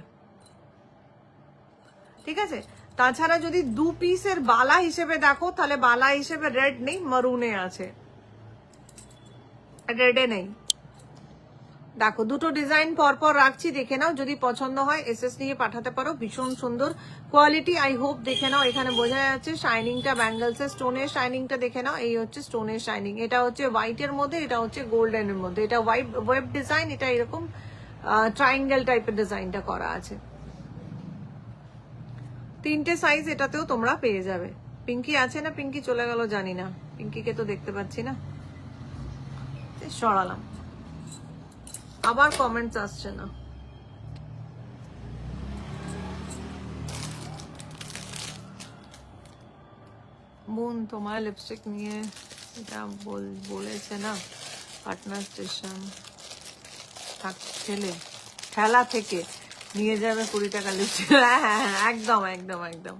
ঠিক আছে। তাছাড়া যদি 2 পিসের বালা হিসেবে দেখো তাহলে বালা হিসেবে রেড নেই, মারুনে আছে, রেডে নেই। দেখো দুটো ডিজাইন পরপর রাখছি, দেখে নাও, যদি পছন্দ হয় এসএস নিয়ে পাঠাতে পারো, ভীষণ সুন্দর কোয়ালিটি। আই হোপ দেখে নাও, এখানে বোঝা যাচ্ছে শাইনিংটা, ব্যাঙ্গেলস এর স্টোনের শাইনিংটা দেখে নাও, এই হচ্ছে স্টোনের শাইনিং, এটা হচ্ছে হোয়াইটের মধ্যে, এটা হচ্ছে গোল্ডেনের মধ্যে, এটা ওয়েব ডিজাইন, এটা এরকম ট্রায়াঙ্গেল টাইপের ডিজাইনটা করা আছে। তিনটে সাইজ এটাতেও তোমরা পেয়ে যাবে। পিঙ্কি আছে না, পিঙ্কি চলে গেল জানি না, পিঙ্কিকে তো দেখতে পাচ্ছি না, সরালাম, আবার কমেন্টস আসছে না। বোন তোমার লিপস্টিক নিয়ে এটা বলেছে না, পাটনা স্টেশন ঠেলা থেকে নিয়ে যাবে 20 টাকা লিপস্টিক। হ্যাঁ একদম একদম একদম,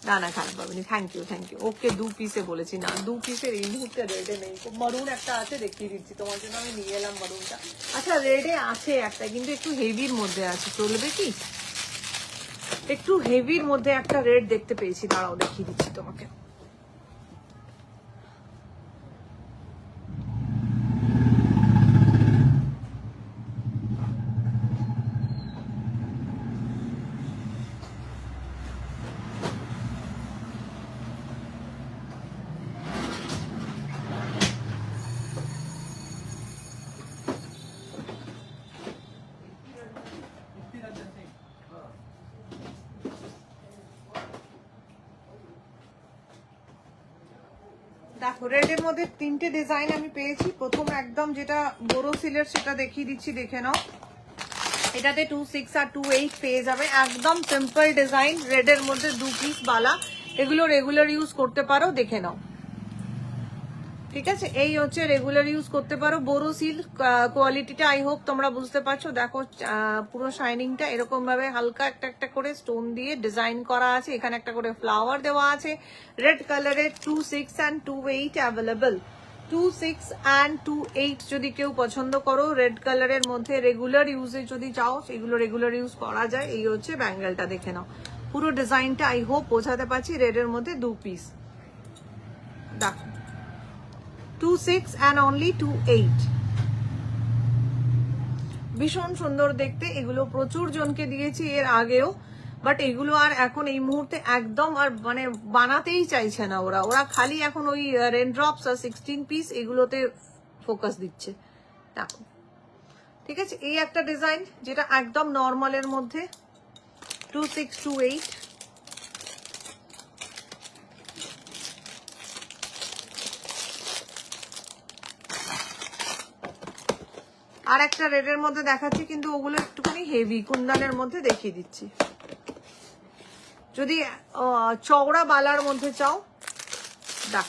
না না খারাপ পাবেনি, থ্যাংক ইউ থ্যাংক ইউ। ওকে 2 পিসে বলেছি না, 2 পিসের এই মুহূর্তে রেডে নেই, মারুন একটা আছে দেখিয়ে দিচ্ছি তোমার জন্য, আমি নিয়ে এলাম মারুনটা। আচ্ছা রেডে আছে একটা, কিন্তু একটু হেভির মধ্যে আছে, চলবে কি? একটু হেভির মধ্যে একটা রেড দেখতে পেয়েছি, দাঁড়াও দেখিয়ে দিচ্ছি তোমাকে। দেখো রেডের মধ্যে 3টে ডিজাইন আমি পেয়েছি। প্রথম একদম যেটা বোরোসিলের সেটা দেখিয়ে দিচ্ছি, দেখে নাও। এটাতে 2 6 আর 2 8 পেয়ে যাবে, একদম সিম্পল ডিজাইন, রেডের মধ্যে 2 পিস বালা, এগুলো রেগুলার ইউজ করতে পারো, দেখে নাও, ঠিক আছে। এই হচ্ছে রেগুলার ইউজ করতে পারো বোরোসিল, কোয়ালিটিটা আই হোপ তোমরা বুঝতে পারছো। দেখো পুরো শাইনিংটা এরকম ভাবে হালকা একটা একটা করে স্টোন দিয়ে ডিজাইন করা আছে, এখানে একটা করে ফ্লাওয়ার দেওয়া আছে। রেড কালারের 2 6 and 2 8 অ্যাভেলেবল, 2 6 and 2 8 যদি কেউ পছন্দ করো, রেড কালারের মধ্যে রেগুলার ইউজে যদি চাও সেগুলো রেগুলার ইউজ করা যায়। এই হচ্ছে ব্যাঙ্গেলটা, দেখে নাও পুরো ডিজাইনটা, আই হোপ বোঝাতে পারছি। রেডের মধ্যে 2 পিস, দেখো 26 and only 28, ভীষণ সুন্দর দেখতে। এগুলো প্রচুর জনকে দিয়েছি এর আগেও, বাট এগুলো আর এখন এই মুহূর্তে একদম আর মানে বানাতেই চাইছে না ওরা। ওরা খালি এখন ওই রেনড্রপস আর 16 পিস এগুলোতে ফোকাস দিচ্ছে। দেখো ঠিক আছে, এই একটা ডিজাইন যেটা একদম নর্মালের মধ্যে 2628। আর একটা রেডের মধ্যে দেখাচ্ছি, কিন্তু ওগুলো একটুখানি হেভি, কুন্দনের মধ্যে দেখিয়ে দিচ্ছি। যদি চওড়া বালার মধ্যে চাও, দেখ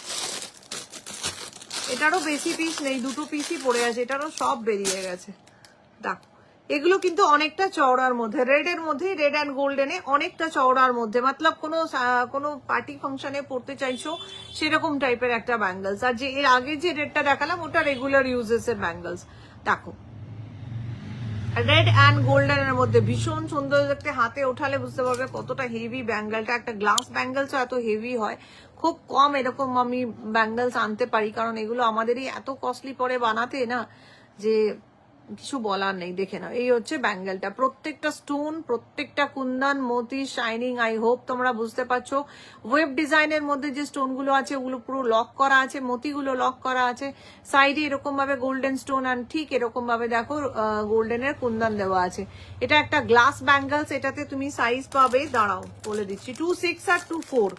এটারও বেশি পিস নেই, 2 পিসই পড়ে আছে, এটারও সব বেরিয়ে গেছে। দেখ এগুলো কিন্তু অনেকটা চওড়ার মধ্যে, রেডের মধ্যে, রেড অ্যান্ড গোল্ডেনে অনেকটা চওড়ার মধ্যে, মতলব কোনো পার্টি ফাংশনে পড়তে চাইছো সেরকম টাইপের একটা ব্যাঙ্গলস। আর যে এর আগে যে রেডটা দেখালাম ওটা রেগুলার ইউজেস এর ব্যাঙ্গলস। দেখো রেড অ্যান্ড গোল্ডেনের মধ্যে ভীষণ সুন্দর দেখতে, হাতে ওঠালে বুঝতে পারবে কতটা হেভি ব্যাঙ্গেলটা। একটা গ্লাস ব্যাঙ্গেলসও এত হেভি হয়, খুব কম এরকম আমি ব্যাঙ্গেলস আনতে পারি, কারণ এগুলো আমাদেরই এত কস্টলি পরে বানাতে না, যে কিছু বলার নেই। দেখে নাও, এই হচ্ছে ব্যাঙ্গেলটা, প্রত্যেকটা স্টোন, প্রত্যেকটা কুন্দন, মতি, শাইনিং। আই হোপ তোমরা বুঝতে পারছো। ওয়েব ডিজাইনের মধ্যে যে স্টোনগুলো আছে ওগুলো পুরো লক করা আছে, মতিগুলো লক করা আছে, সাইডে এরকম ভাবে গোল্ডেন স্টোন, আর ঠিক এরকম ভাবে দেখো গোল্ডেনের কুন্দন দেওয়া আছে। এটা একটা গ্লাস ব্যাঙ্গেলস, এটাতে তুমি সাইজ পাবে, দাঁড়াও বলে দিচ্ছি, 26 আর 24,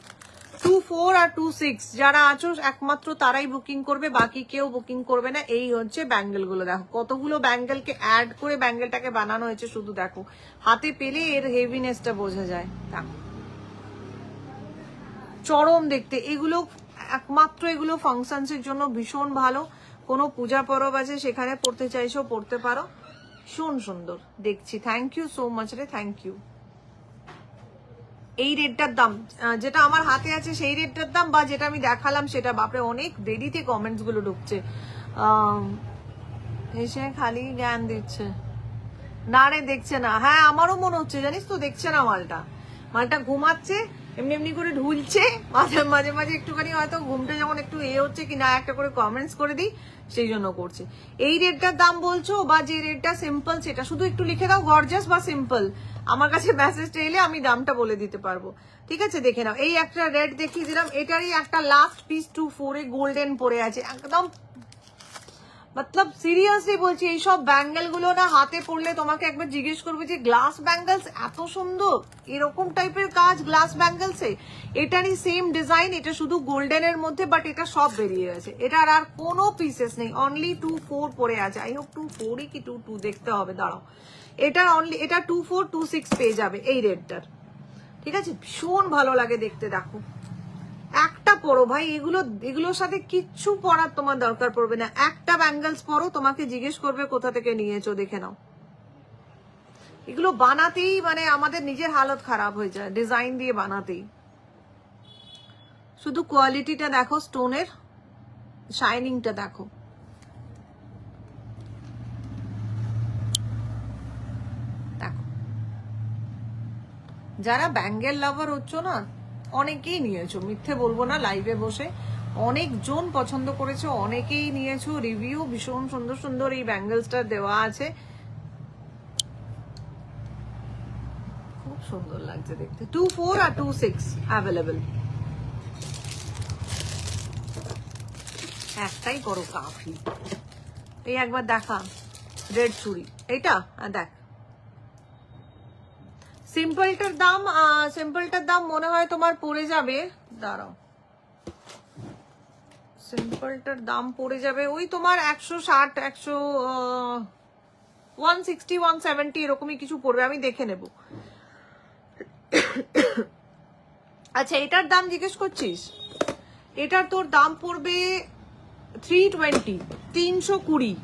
24 আর 26 যারা আছো একমাত্র তারাই বুকিং করবে, বাকি কেউ বুকিং করবে না। এই হচ্ছে ব্যাঙ্গেল গুলো, দেখো কতগুলো ব্যাঙ্গেলকে অ্যাড করে ব্যাঙ্গেলটাকে বানানো হয়েছে, শুধু দেখো হাতে পেলে এর হেভিনেসটা বোঝা যায়। দেখো চরম দেখতে এগুলো, একমাত্র এগুলো ফাংশনস এর জন্য ভীষণ ভালো। কোনো পূজা পরব আছে সেখানে পড়তে চাইছো পড়তে পারো, ভীষণ সুন্দর দেখছি। থ্যাংক ইউ সো মাচ রে, থ্যাংক ইউ। এই রেটটার দাম যেটা আমার হাতে আছে সেই রেটটার দাম, বা যেটা আমি দেখালাম সেটা, বাপরে অনেক দেরিতে কমেন্টস গুলো ঢুকছে, এসে খালি জ্ঞান দিচ্ছে। না রে দেখছে না, হ্যাঁ আমারও মনে হচ্ছে জানিস তো, দেখছে না মালটা ঘুমাচ্ছে, এমনি এমনি করে ঢুলছে, মাঝে মাঝে একটুখানি হয়তো ঘুমটা যখন একটু হচ্ছে কি না একটা করে কমেন্টস করে দিই, সেই জন্য করছে। এই রেটটার দাম বলছো, বা যে রেটটা সিম্পল সেটা শুধু একটু লিখে দাও, গর্জাস বা সিম্পল, আমার কাছে মেসেজটা এলে আমি দামটা বলে দিতে পারবো। ঠিক আছে, দেখে নাও। এই একটা রেড দেখিয়ে দিলাম, এটারই একটা লাস্ট পিস 24 এ গোল্ডেন পরে আছে, একদম মতলব সিরিয়াসলি বলছি, এইসব ব্যাঙ্গেল গুলো না হাতে পড়লে তোমাকে একবার জিজ্ঞেস করবে যে গ্লাস ব্যাঙ্গেলস এত সুন্দর, এরকম টাইপের কাজ গ্লাস ব্যাঙ্গেলসে। এটারই সেম ডিজাইন, এটা শুধু গোল্ডেনের মধ্যে, বাট এটা সব বেরিয়ে গেছে, এটার আর কোনো পিসেস নেই, অনলি 24 পরে আছে। আই হোপ 24ই কি 22 দেখতে হবে, দাঁড়াও। এটা অনলি, এটা 24, 26 পেয়ে যাবে এই রেডটার। ঠিক আছে, ভীষণ ভালো লাগে দেখতে। দেখো একটা পরো ভাই, এগুলোর সাথে কিচ্ছু পরার তোমার দরকার পড়বে না, একটা ব্যাঙ্গেলস পরো, তোমাকে জিজ্ঞেস করবে কোথা থেকে নিয়েছো, দেখে নাও। এগুলো বানাতেই মানে আমাদের নিজের হালত খারাপ হয়ে যায়, ডিজাইন দিয়ে বানাতেই। শুধু কোয়ালিটিটা দেখো, স্টোনের শাইনিংটা দেখো। দেখো যারা ব্যাঙ্গেল লাভার হচ্ছ না, অনেকেই নিয়েছো, মিথ্যে বলবো না, লাইভে বসে অনেকজন পছন্দ করেছো, অনেকেই নিয়েছো, রিভিউ ভীষণ সুন্দর সুন্দর এই ব্যাঙ্গেলসটা দেওয়া আছে, খুব সুন্দর লাগছে দেখতে। 24 আর 26 অ্যাভেলেবল, একটাই করো কাফি। এই একবার দেখা রেড চুড়ি, এইটা দেখ। সিম্পলটার দাম মনে হয় তোমার পড়ে যাবে, দাঁড়াও, সিম্পলটার দাম পড়ে যাবে ওই তোমার 160, 160, 170 এরকমই কিছু পড়বে, আমি দেখে নেব। আচ্ছা এটার দাম জিজ্ঞেস করছিস, এটার তোর দাম পড়বে 320, 320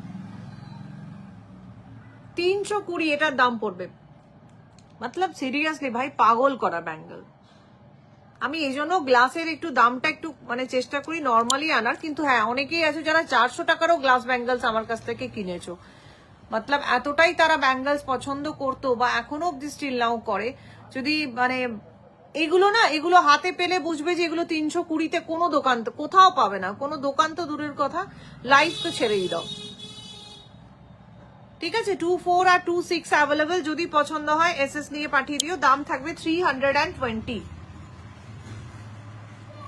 এটার দাম পড়বে। মতলব সিরিয়াসলি ভাই পাগল করা ব্যাঙ্গেল। আমি এই জন্য গ্লাসের একটু দামটা একটু মানে চেষ্টা করি নর্মালি আনার, কিন্তু হ্যাঁ অনেকেই আছে যারা 400 টাকারও গ্লাস ব্যাঙ্গেলস আমার কাছ থেকে কিনেছো, মতলব এতটাই তারা ব্যাঙ্গেলস পছন্দ করতো বা এখনো অব্দি স্টিল নাও করে। যদি মানে এগুলো না, এগুলো হাতে পেলে বুঝবে যে এগুলো 320-তে কোনো দোকান তো কোথাও পাবে না, কোনো দোকান তো দূরের কথা, লাইভ তো ছেড়েই দাও। ঠিক আছে, 24 আর 26 অ্যাভেলেবল, যদি পছন্দ হয় এসএস নিয়ে পাঠিয়ে দিও। দাম থাকবে 320।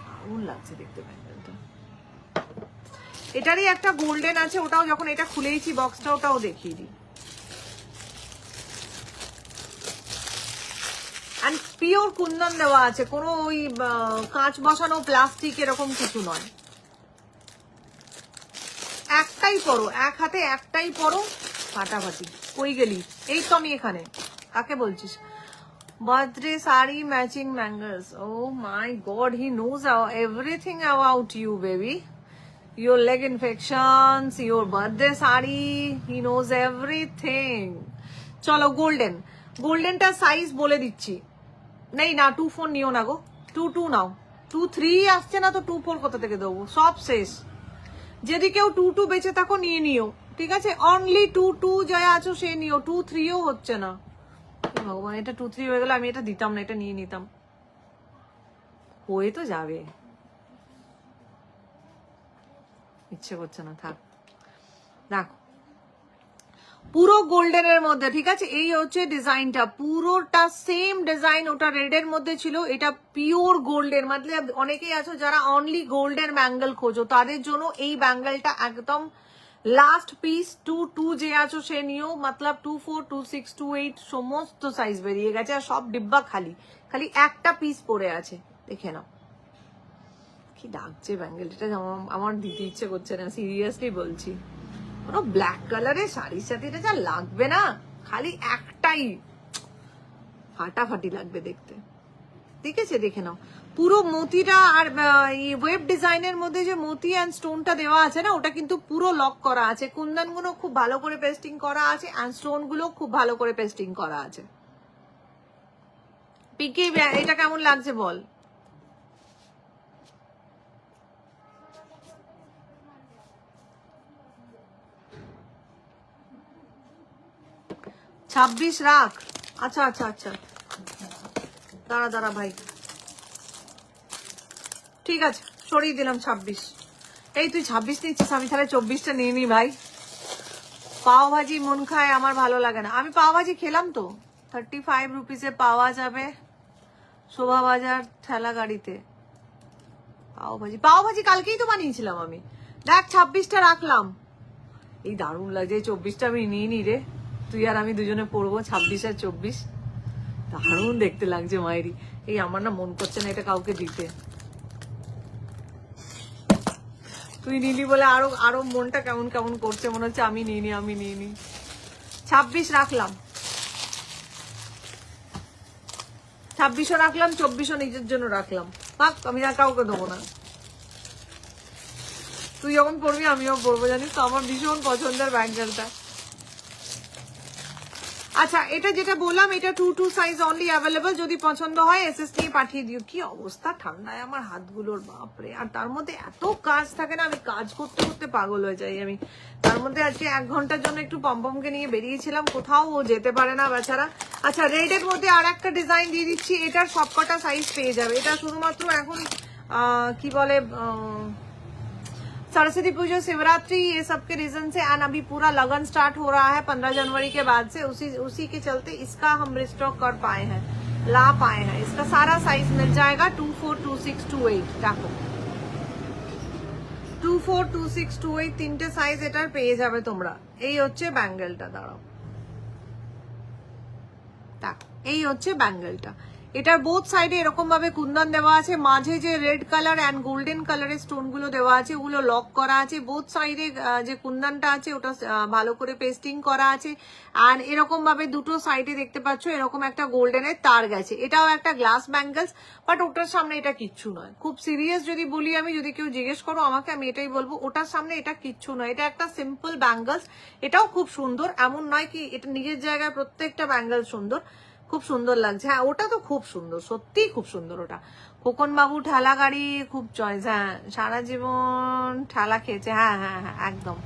দারুণ লাগছে দেখতে প্যান্ডেলটা। এটারই একটা গোল্ডেন আছে, ওটাও যখন এটা খুলেইছি বক্সটা ওটাও দেখিয়ে দিই। এন্ড পিওর কুন্দন দেওয়া আছে, কোনো ওই কাঁচ বসানো প্লাস্টিক এরকম কিছু নয়। একটাই পরো, এক হাতে একটাই পরো, ফাটাফাটি। কই গেলি? এই তো আমি এখানে। কাকে বলছিস? Birthday sari matching bangles. Oh my god, he knows everything about you baby. Your leg infections, your birthday sari, he knows everything. চলো গোল্ডেন, গোল্ডেনটা সাইজ বলে দিচ্ছি। নেই না, 24 নিও না গো, 22 নাও। 23 আসছে না তো 24 কোথা থেকে দেবো? সব শেষ। যদি কেউ 22 বেঁচে থাকো নিয়ে নিও, ঠিক আছে? অনলি 22 যা আছো সে নিও, 23ও হচ্ছে না। ভগবান, এটা 23 হয়ে গেলে আমি এটা দিতাম না, এটা নিয়ে নিতাম। হয়ে তো যাবে, ইচ্ছে করছে না, থাক। দেখো পুরো গোল্ডেনের মধ্যে, ঠিক আছে? এই হচ্ছে ডিজাইনটা, পুরোটা সেম ডিজাইন, ওটা রেডের মধ্যে ছিল, এটা পিওর গোল্ডেন। মতলব অনেকেই আছো যারা অনলি গোল্ডেন ব্যাঙ্গেল খোঁজো, তাদের জন্য এই ব্যাঙ্গেলটা একদম লাস্ট পিস। 22 যে আছো সে নিও, মতলব 24, 26, 28 সমস্ত সাইজ বেরিয়ে গেছে, আর সব ডিব্বা খালি, খালি একটা পিস পড়ে আছে। দেখে নাও কি ডাকছে ব্যাঙ্গেলটা, আমার দিতে ইচ্ছে করছে না, সিরিয়াসলি বলছি। কোনো ব্ল্যাক কালারের শাড়ির সাথে এটা যা লাগবে না, খালি একটাই, ফাটাফাটি লাগবে দেখতে। ঠিক আছে, দেখে নাও পুরো মতিটা। আর ওয়েব ডিজাইনের মধ্যে যে মতি অ্যান্ড স্টোনটা দেওয়া আছে না, ওটা কিন্তু পুরো লক করা আছে। কুন্দনগুলো খুব ভালো করে পেস্টিং করা আছে, অ্যান্ড স্টোন গুলো খুব ভালো করে পেস্টিং করা আছে। পিকে এটা কেমন লাগছে বল? ছাব্বিশ রাখ। আচ্ছা আচ্ছা আচ্ছা, দাঁড়া দাঁড়া ভাই, ঠিক আছে সরিয়ে দিলাম 26। এই তুই 26 নিচ্ছিস, আমি তাহলে 24টা নিয়ে নি ভাই। পাও ভাজি মন খায়, আমার ভালো লাগে না। আমি পাও ভাজি খেলাম তো, 35 রুপিসে পাওয়া যাবে শোভাবাজার ঠেলা গাড়িতে। পাও ভাজি, পাও ভাজি কালকেই তো বানিয়েছিলাম আমি। দেখ 26টা রাখলাম। এই দারুণ লাগছে, 24টা আমি নিয়ে নি রে, তুই আর আমি দুজনে পড়বো 26 আর 24। দারুণ দেখতে লাগছে মায়েরি। এই আমার না মন করছে না এটা কাউকে দিতে, তুই নিলি বলে আরো আরো মনটা কেমন কেমন করছে, মনে হচ্ছে আমি নিয়ে নি, আমি নিয়ে নি। 26 রাখলাম, 26ও রাখলাম, 24ও নিজের জন্য রাখলাম। থাক, আমি আর কাউকে দেবো না। তুই যখন পড়বি আমিও পড়বো, জানিস তো আমার ভীষণ পছন্দের ব্যাঙ্গেলটা। আচ্ছা, এটা যেটা বললাম, এটা 22 সাইজ অনলি অ্যাভেলেবল, যদি পছন্দ হয় এসএস নিয়ে পাঠিয়ে দিও। কি অবস্থা ঠান্ডায় আমার হাতগুলোর, বাপরে। আর তার মধ্যে এত কাজ থাকে না, আমি কাজ করতে করতে পাগল হয়ে যাই আমি। তার মধ্যে আজকে 1 ঘন্টার জন্য একটু পম্পমকে নিয়ে বেরিয়েছিলাম, কোথাও ও যেতে পারে না বেচারা। আচ্ছা, রেডের মধ্যে আর একটা ডিজাইন দিয়ে দিচ্ছি, এটার সবকটা সাইজ পেয়ে যাবে। এটা শুধুমাত্র এখন কি বলে सरस्वती पूजा, शिवरात्रि, ये सब के रीजन से एंड अभी पूरा लगन स्टार्ट हो रहा है 15 जनवरी के बाद से, उसी के चलते इसका हम रिस्टॉक कर पाए हैं, ला पाए हैं। इसका सारा साइज मिल जाएगा 24, 26, 28। देखो 24, 26, 28 তিনটে সাইজ এটার পেয়ে যাবে তোমরা। এই হচ্ছে ব্যাঙ্গেলটা, দাঁড়াও, দেখো এই হচ্ছে ব্যাঙ্গেলটা। এটার বোথ সাইডে এরকম ভাবে কুন্দন দেওয়া আছে, মাঝে যে রেড কালার এন্ড গোল্ডেন কালারের স্টোন গুলো দেওয়া আছে ওগুলো লক করা আছে। বোথ সাইডে যে কুন্দনটা আছে ওটা ভালো করে পেস্টিং করা আছে। আর এরকম ভাবে দুটো সাইডে দেখতে পাচ্ছ এরকম একটা গোল্ডেনের তার গেছে। এটাও একটা গ্লাস ব্যাঙ্গেলস, বাট ওটার সামনে এটা কিচ্ছু নয়। খুব সিরিয়াস যদি বলি আমি, যদি কেউ জিজ্ঞেস করো আমাকে, আমি এটাই বলবো, ওটার সামনে এটা কিচ্ছু নয়। এটা একটা সিম্পল ব্যাঙ্গেলস, এটাও খুব সুন্দর, এমন নয় কি এটা নিজের জায়গায় প্রত্যেকটা ব্যাঙ্গেল সুন্দর, খুব সুন্দর লাগছে। হ্যাঁ, ওটা তো খুব সুন্দর, সত্যি খুব সুন্দর। ওটা খোকন বাবু ঠেলা গাড়ি খুব চয়েস। হ্যাঁ, সারা জীবন ঠেলা খেয়েছে। হ্যাঁ হ্যাঁ হ্যাঁ, একদম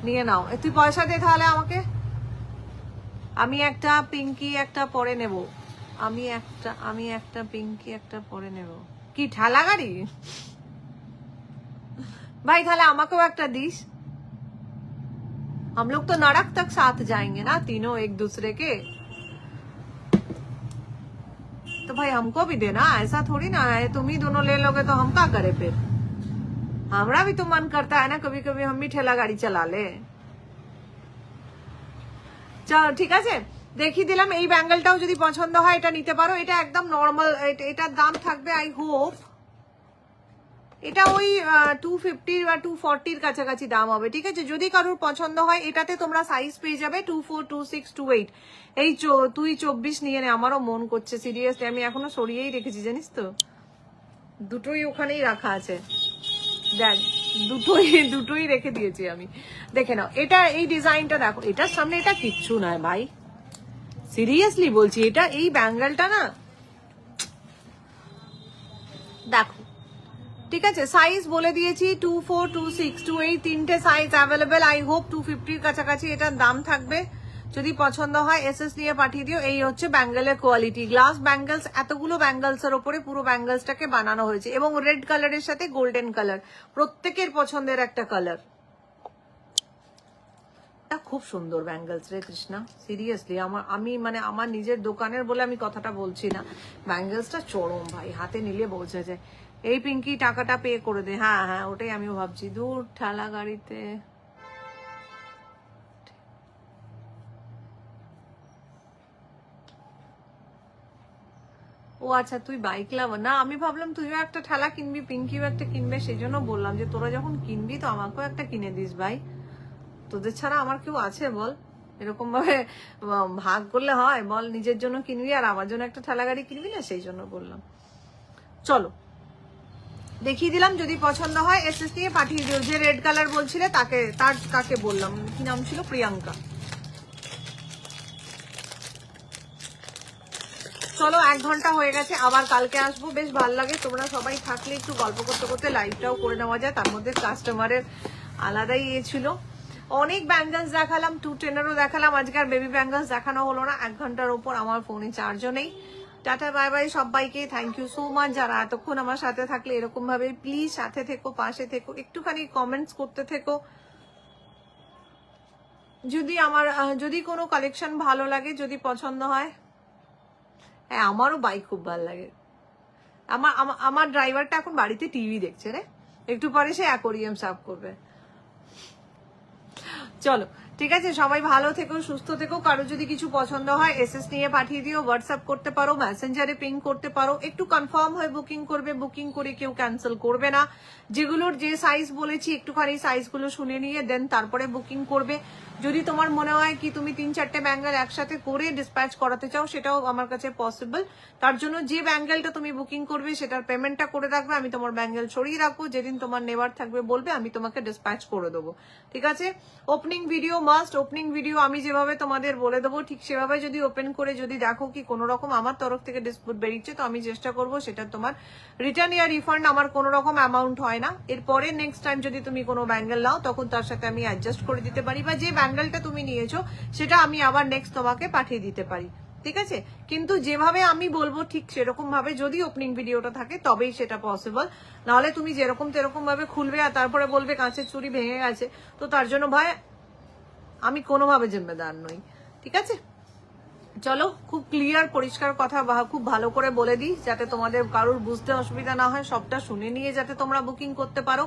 নিয়ে নাও। তুই পয়সা দে তাহলে আমাকে, আমি একটা পিঙ্কি একটা পরে নেব। আমি একটা পিঙ্কি একটা পরে নেব। কি ঠেলা গাড়ি भाई, তাহলে আমাকেও একটা দিস। हम लोग तो नरक तक साथ जाएंगे ना तीनों एक दूसरे के, तो भाई हमको भी देना, ऐसा थोड़ी ना है तुम ही दोनों ले लोगे तो हम क्या करे फिर। हमारा भी तो मन करता है ना कभी कभी हम भी ठेला गाड़ी चला ले। চলো ঠিক আছে, দেখিয়ে দিলাম। এই ব্যাঙ্গেলটাও যদি পছন্দ হয় এটা নিতে পারো। এটা একদম নর্মাল, এটার দাম থাকবে আই হোপ এটা ওই 250 বা 240 কাছাকাছি দাম হবে, ঠিক আছে। যদি কারোর পছন্দ হয় এটাতে তোমরা সাইজ পেয়ে যাবে 24, 26, 28। এই তুই 24 নিয়ে নে, আমারও মন করছে সিরিয়াসলি, আমি এখনো সরিয়েই রেখেছি জানিস তো, দুটোই ওখানেই রাখা আছে, দেখ দুটোই রেখে দিয়েছি আমি। দেখে নাও, এটা এই ডিজাইনটা দেখো, এটার সামনে এটা কিচ্ছু নয় ভাই, সিরিয়াসলি বলছি। এটা এই ব্যাঙ্গেলটা না, দেখো ঠিক আছে, সাইজ বলে দিয়েছি 24, 26, 28 তিনটে সাইজ অ্যাভেলেবেল। আই হোপ 250 কাছাকাছি এটার দাম থাকবে। যদি পছন্দ হয় এসএস নিয়ে পাঠিয়ে দিও। এই হচ্ছে ব্যাঙ্গেলের কোয়ালিটি, গ্লাস ব্যাঙ্গেলস, এতগুলো ব্যাঙ্গেলস এর উপরে পুরো ব্যাঙ্গেলসটাকে বানানো হয়েছে এবং রেড কালারের সাথে গোল্ডেন কালার, প্রত্যেকের পছন্দের একটা কালার। খুব সুন্দর ব্যাঙ্গেলস রে কৃষ্ণা, সিরিয়াসলি আমি মানে আমার নিজের দোকানের বলে আমি কথাটা বলছি না, ব্যাঙ্গেলসটা চরম ভাই, হাতে নিলে বোঝা যায়। এই পিঙ্কি টাকাটা পে করে দে। হ্যাঁ হ্যাঁ, ওটাই আমিও ভাবছি, দূর ঠেলা গাড়িতে। ও আচ্ছা, তুই বাইক লাভার না, আমি ভাবলাম তুইও একটা ঠেলা কিনবি, পিঙ্কিও একটা কিনবে, সেই জন্য বললাম যে তোরা যখন কিনবি তো আমাকেও একটা কিনে দিস ভাই। তোদের ছাড়া আমার কেউ আছে বল, এরকম ভাবে ভাগ করলে হয় বল? নিজের জন্য কিনবি আর আমার জন্য একটা ঠেলা গাড়ি কিনবি না, সেই জন্য বললাম। চলো দেখিয়ে দিলাম, যদি পছন্দ হয় এসএস নিয়ে পাঠিয়ে দিও। যে রেড কালার বলছিলে কাকে বললাম, কি নাম ছিল, প্রিয়াঙ্কা। চলো 1 ঘন্টা হয়ে গেছে, আবার কালকে আসবো। বেশ ভালো লাগে তোমরা সবাই থাকলে, একটু গল্প করতে করতে লাইভটাও করে নেওয়া যায়। তার মধ্যে কাস্টমারের আলাদাই ছিল। অনেক ব্যাঙ্গেলস দেখালাম, 210-এরও দেখালাম, আজকে আর বেবি ব্যাঙ্গেলস দেখানো হলো না, 1 ঘন্টার উপর আমার ফোনে চার্জও নেই। টাটা বাই বাই সবাইকে, থ্যাংক ইউ সো মাচ যারা এতক্ষণ আমার সাথে থাকলে। এরকম ভাবে প্লিজ সাথে থেকো, পাশে থেকো, একটুখানি কমেন্টস করতে থেকো। যদি কোনো কালেকশন ভালো লাগে, যদি পছন্দ হয়, হ্যাঁ আমারও বাইক খুব ভালো লাগে। আমার ড্রাইভারটা এখন বাড়িতে টিভি দেখছে রে, একটু পরে সে অ্যাকোরিয়াম সার্ভ করবে। চলো ঠিক আছে, সবাই ভালো থেকো, সুস্থ থেকো। কারো যদি কিছু পছন্দ হয় এসএস নিয়ে পাঠিয়ে দিও, হোয়াটসঅ্যাপ করতে পারো, মেসেঞ্জারে পিং করতে পারো। একটু কনফার্ম হয়ে বুকিং করবে, বুকিং করে কেউ ক্যান্সেল করবে না। যেগুলোর যে সাইজ বলেছি একটুখানি সাইজগুলো শুনে নিয়ে দেন তারপরে বুকিং করবে। যদি তোমার মনে হয় কি তুমি 3-4টে ব্যাঙ্গেল একসাথে করে ডিসপ্যাচ করাতে চাও, সেটাও আমার কাছে পসিবল। তার জন্য যে ব্যাঙ্গেলটা তুমি বুকিং করবে সেটার পেমেন্টটা করে রাখবে, আমি তোমার ব্যাঙ্গেল সরিয়ে রাখবো। যেদিন তোমার নেবার থাকবে বলবে, আমি তোমাকে ডিসপ্যাচ করে দেবো, ঠিক আছে। Opening video must, opening video আমি যেভাবে তোমাদের বলে দেবো ঠিক সেভাবে যদি ওপেন করে যদি দেখো কি কোনো রকম আমার তরফ থেকে ডিসপুট বেরিয়েছে, তো আমি চেষ্টা করবো সেটা তোমার রিটার্ন ইয়া রিফান্ড আমার কোনো রকম অ্যামাউন্ট হয় না। এরপরে নেক্সট টাইম যদি তুমি কোনো ব্যাঙ্গেল নাও তখন তার সাথে আমি অ্যাডজাস্ট করে দিতে পারি, বা যে ব্যাঙ্গেলটা তুমি নিয়েছো সেটা আমি আবার নেক্সট তোমাকে পাঠিয়ে দিতে পারি, ঠিক আছে। কিন্তু যেভাবে আমি বলবো ঠিক সেরকম ভাবে যদি ওপেনিং ভিডিওটা থাকে তবেই সেটা পসিবল। নাহলে তুমি যেরকম তেরকম ভাবে খুলবে আর তারপরে বলবে কাঁচের চুড়ি ভেঙে গেছে, তো তার জন্য ভাই আমি কোনোভাবে জিম্মেদার নই, ঠিক আছে। চলো খুব ক্লিয়ার পরিষ্কার কথা খুব ভালো করে বলে দিই, যাতে তোমাদের কারোর বুঝতে অসুবিধা না হয়, সবটা শুনে নিয়ে যাতে তোমরা বুকিং করতে পারো।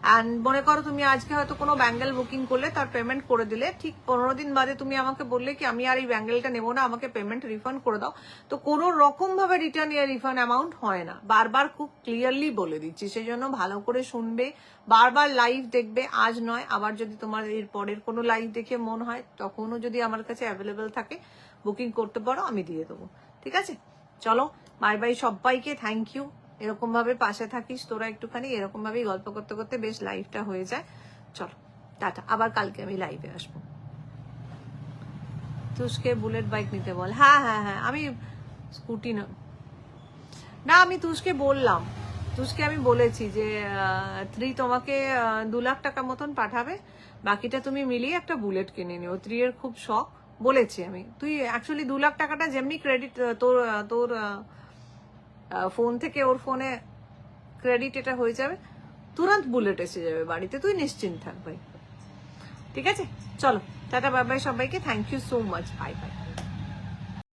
অ্যান্ড মনে করো তুমি আজকে হয়তো কোনো ব্যাঙ্গেল বুকিং করলে, তার পেমেন্ট করে দিলে, ঠিক 15 দিন বাদে তুমি আমাকে বললে কি আমি আর এই ব্যাঙ্গেলটা নেবো না, আমাকে পেমেন্ট রিফান্ড করে দাও, তো কোনো রকম ভাবে রিটার্ন ইয়া রিফান্ড অ্যামাউন্ট হয় না। বারবার খুব ক্লিয়ারলি বলে দিচ্ছি, সেই জন্য ভালো করে শুনবে, বারবার লাইভ দেখবে। আজ নয়, আবার যদি তোমার এর পরের কোনো লাইভ দেখে মন হয় তখনও যদি আমার কাছে অ্যাভেলেবেল থাকে বুকিং করতে পারো, আমি দিয়ে দেবো, ঠিক আছে। চলো বাই বাই সবাইকে, থ্যাংক ইউ। এরকম ভাবে পাশে থাকিস তোরা একটুখানি, এরকম ভাবেই গল্প করতে করতে বেশ লাইভটা হয়ে যায়। চলো টাটা, আবার কালকে আমি লাইভে আসবো। তুষকে বুলেট বাইক নিতে বল। হ্যাঁ হ্যাঁ হ্যাঁ, আমি স্কুটি না, আমি তুষকে বললাম, তুষকে আমি বলেছি যে 3 তোমাকে 2 লাখ টাকা মতন পাঠাবে, বাকিটা তুমি মিলিয়ে একটা বুলেট কিনে নিও। 3 এর খুব শখ, বলেছি আমি, তুই অ্যাকচুয়ালি 2 লাখ টাকাটা যেমনি ক্রেডিট তোর তোর ফোন থেকে ওর ফোনে ক্রেডিট এটা হয়ে যাবে, তুরন্ত বুলেট এসে যাবে বাড়িতে, তুই নিশ্চিন্ত থাক ভাই। ঠিক আছে, চলো টাটা বাই বাই সবাইকে, thank you so much, bye by.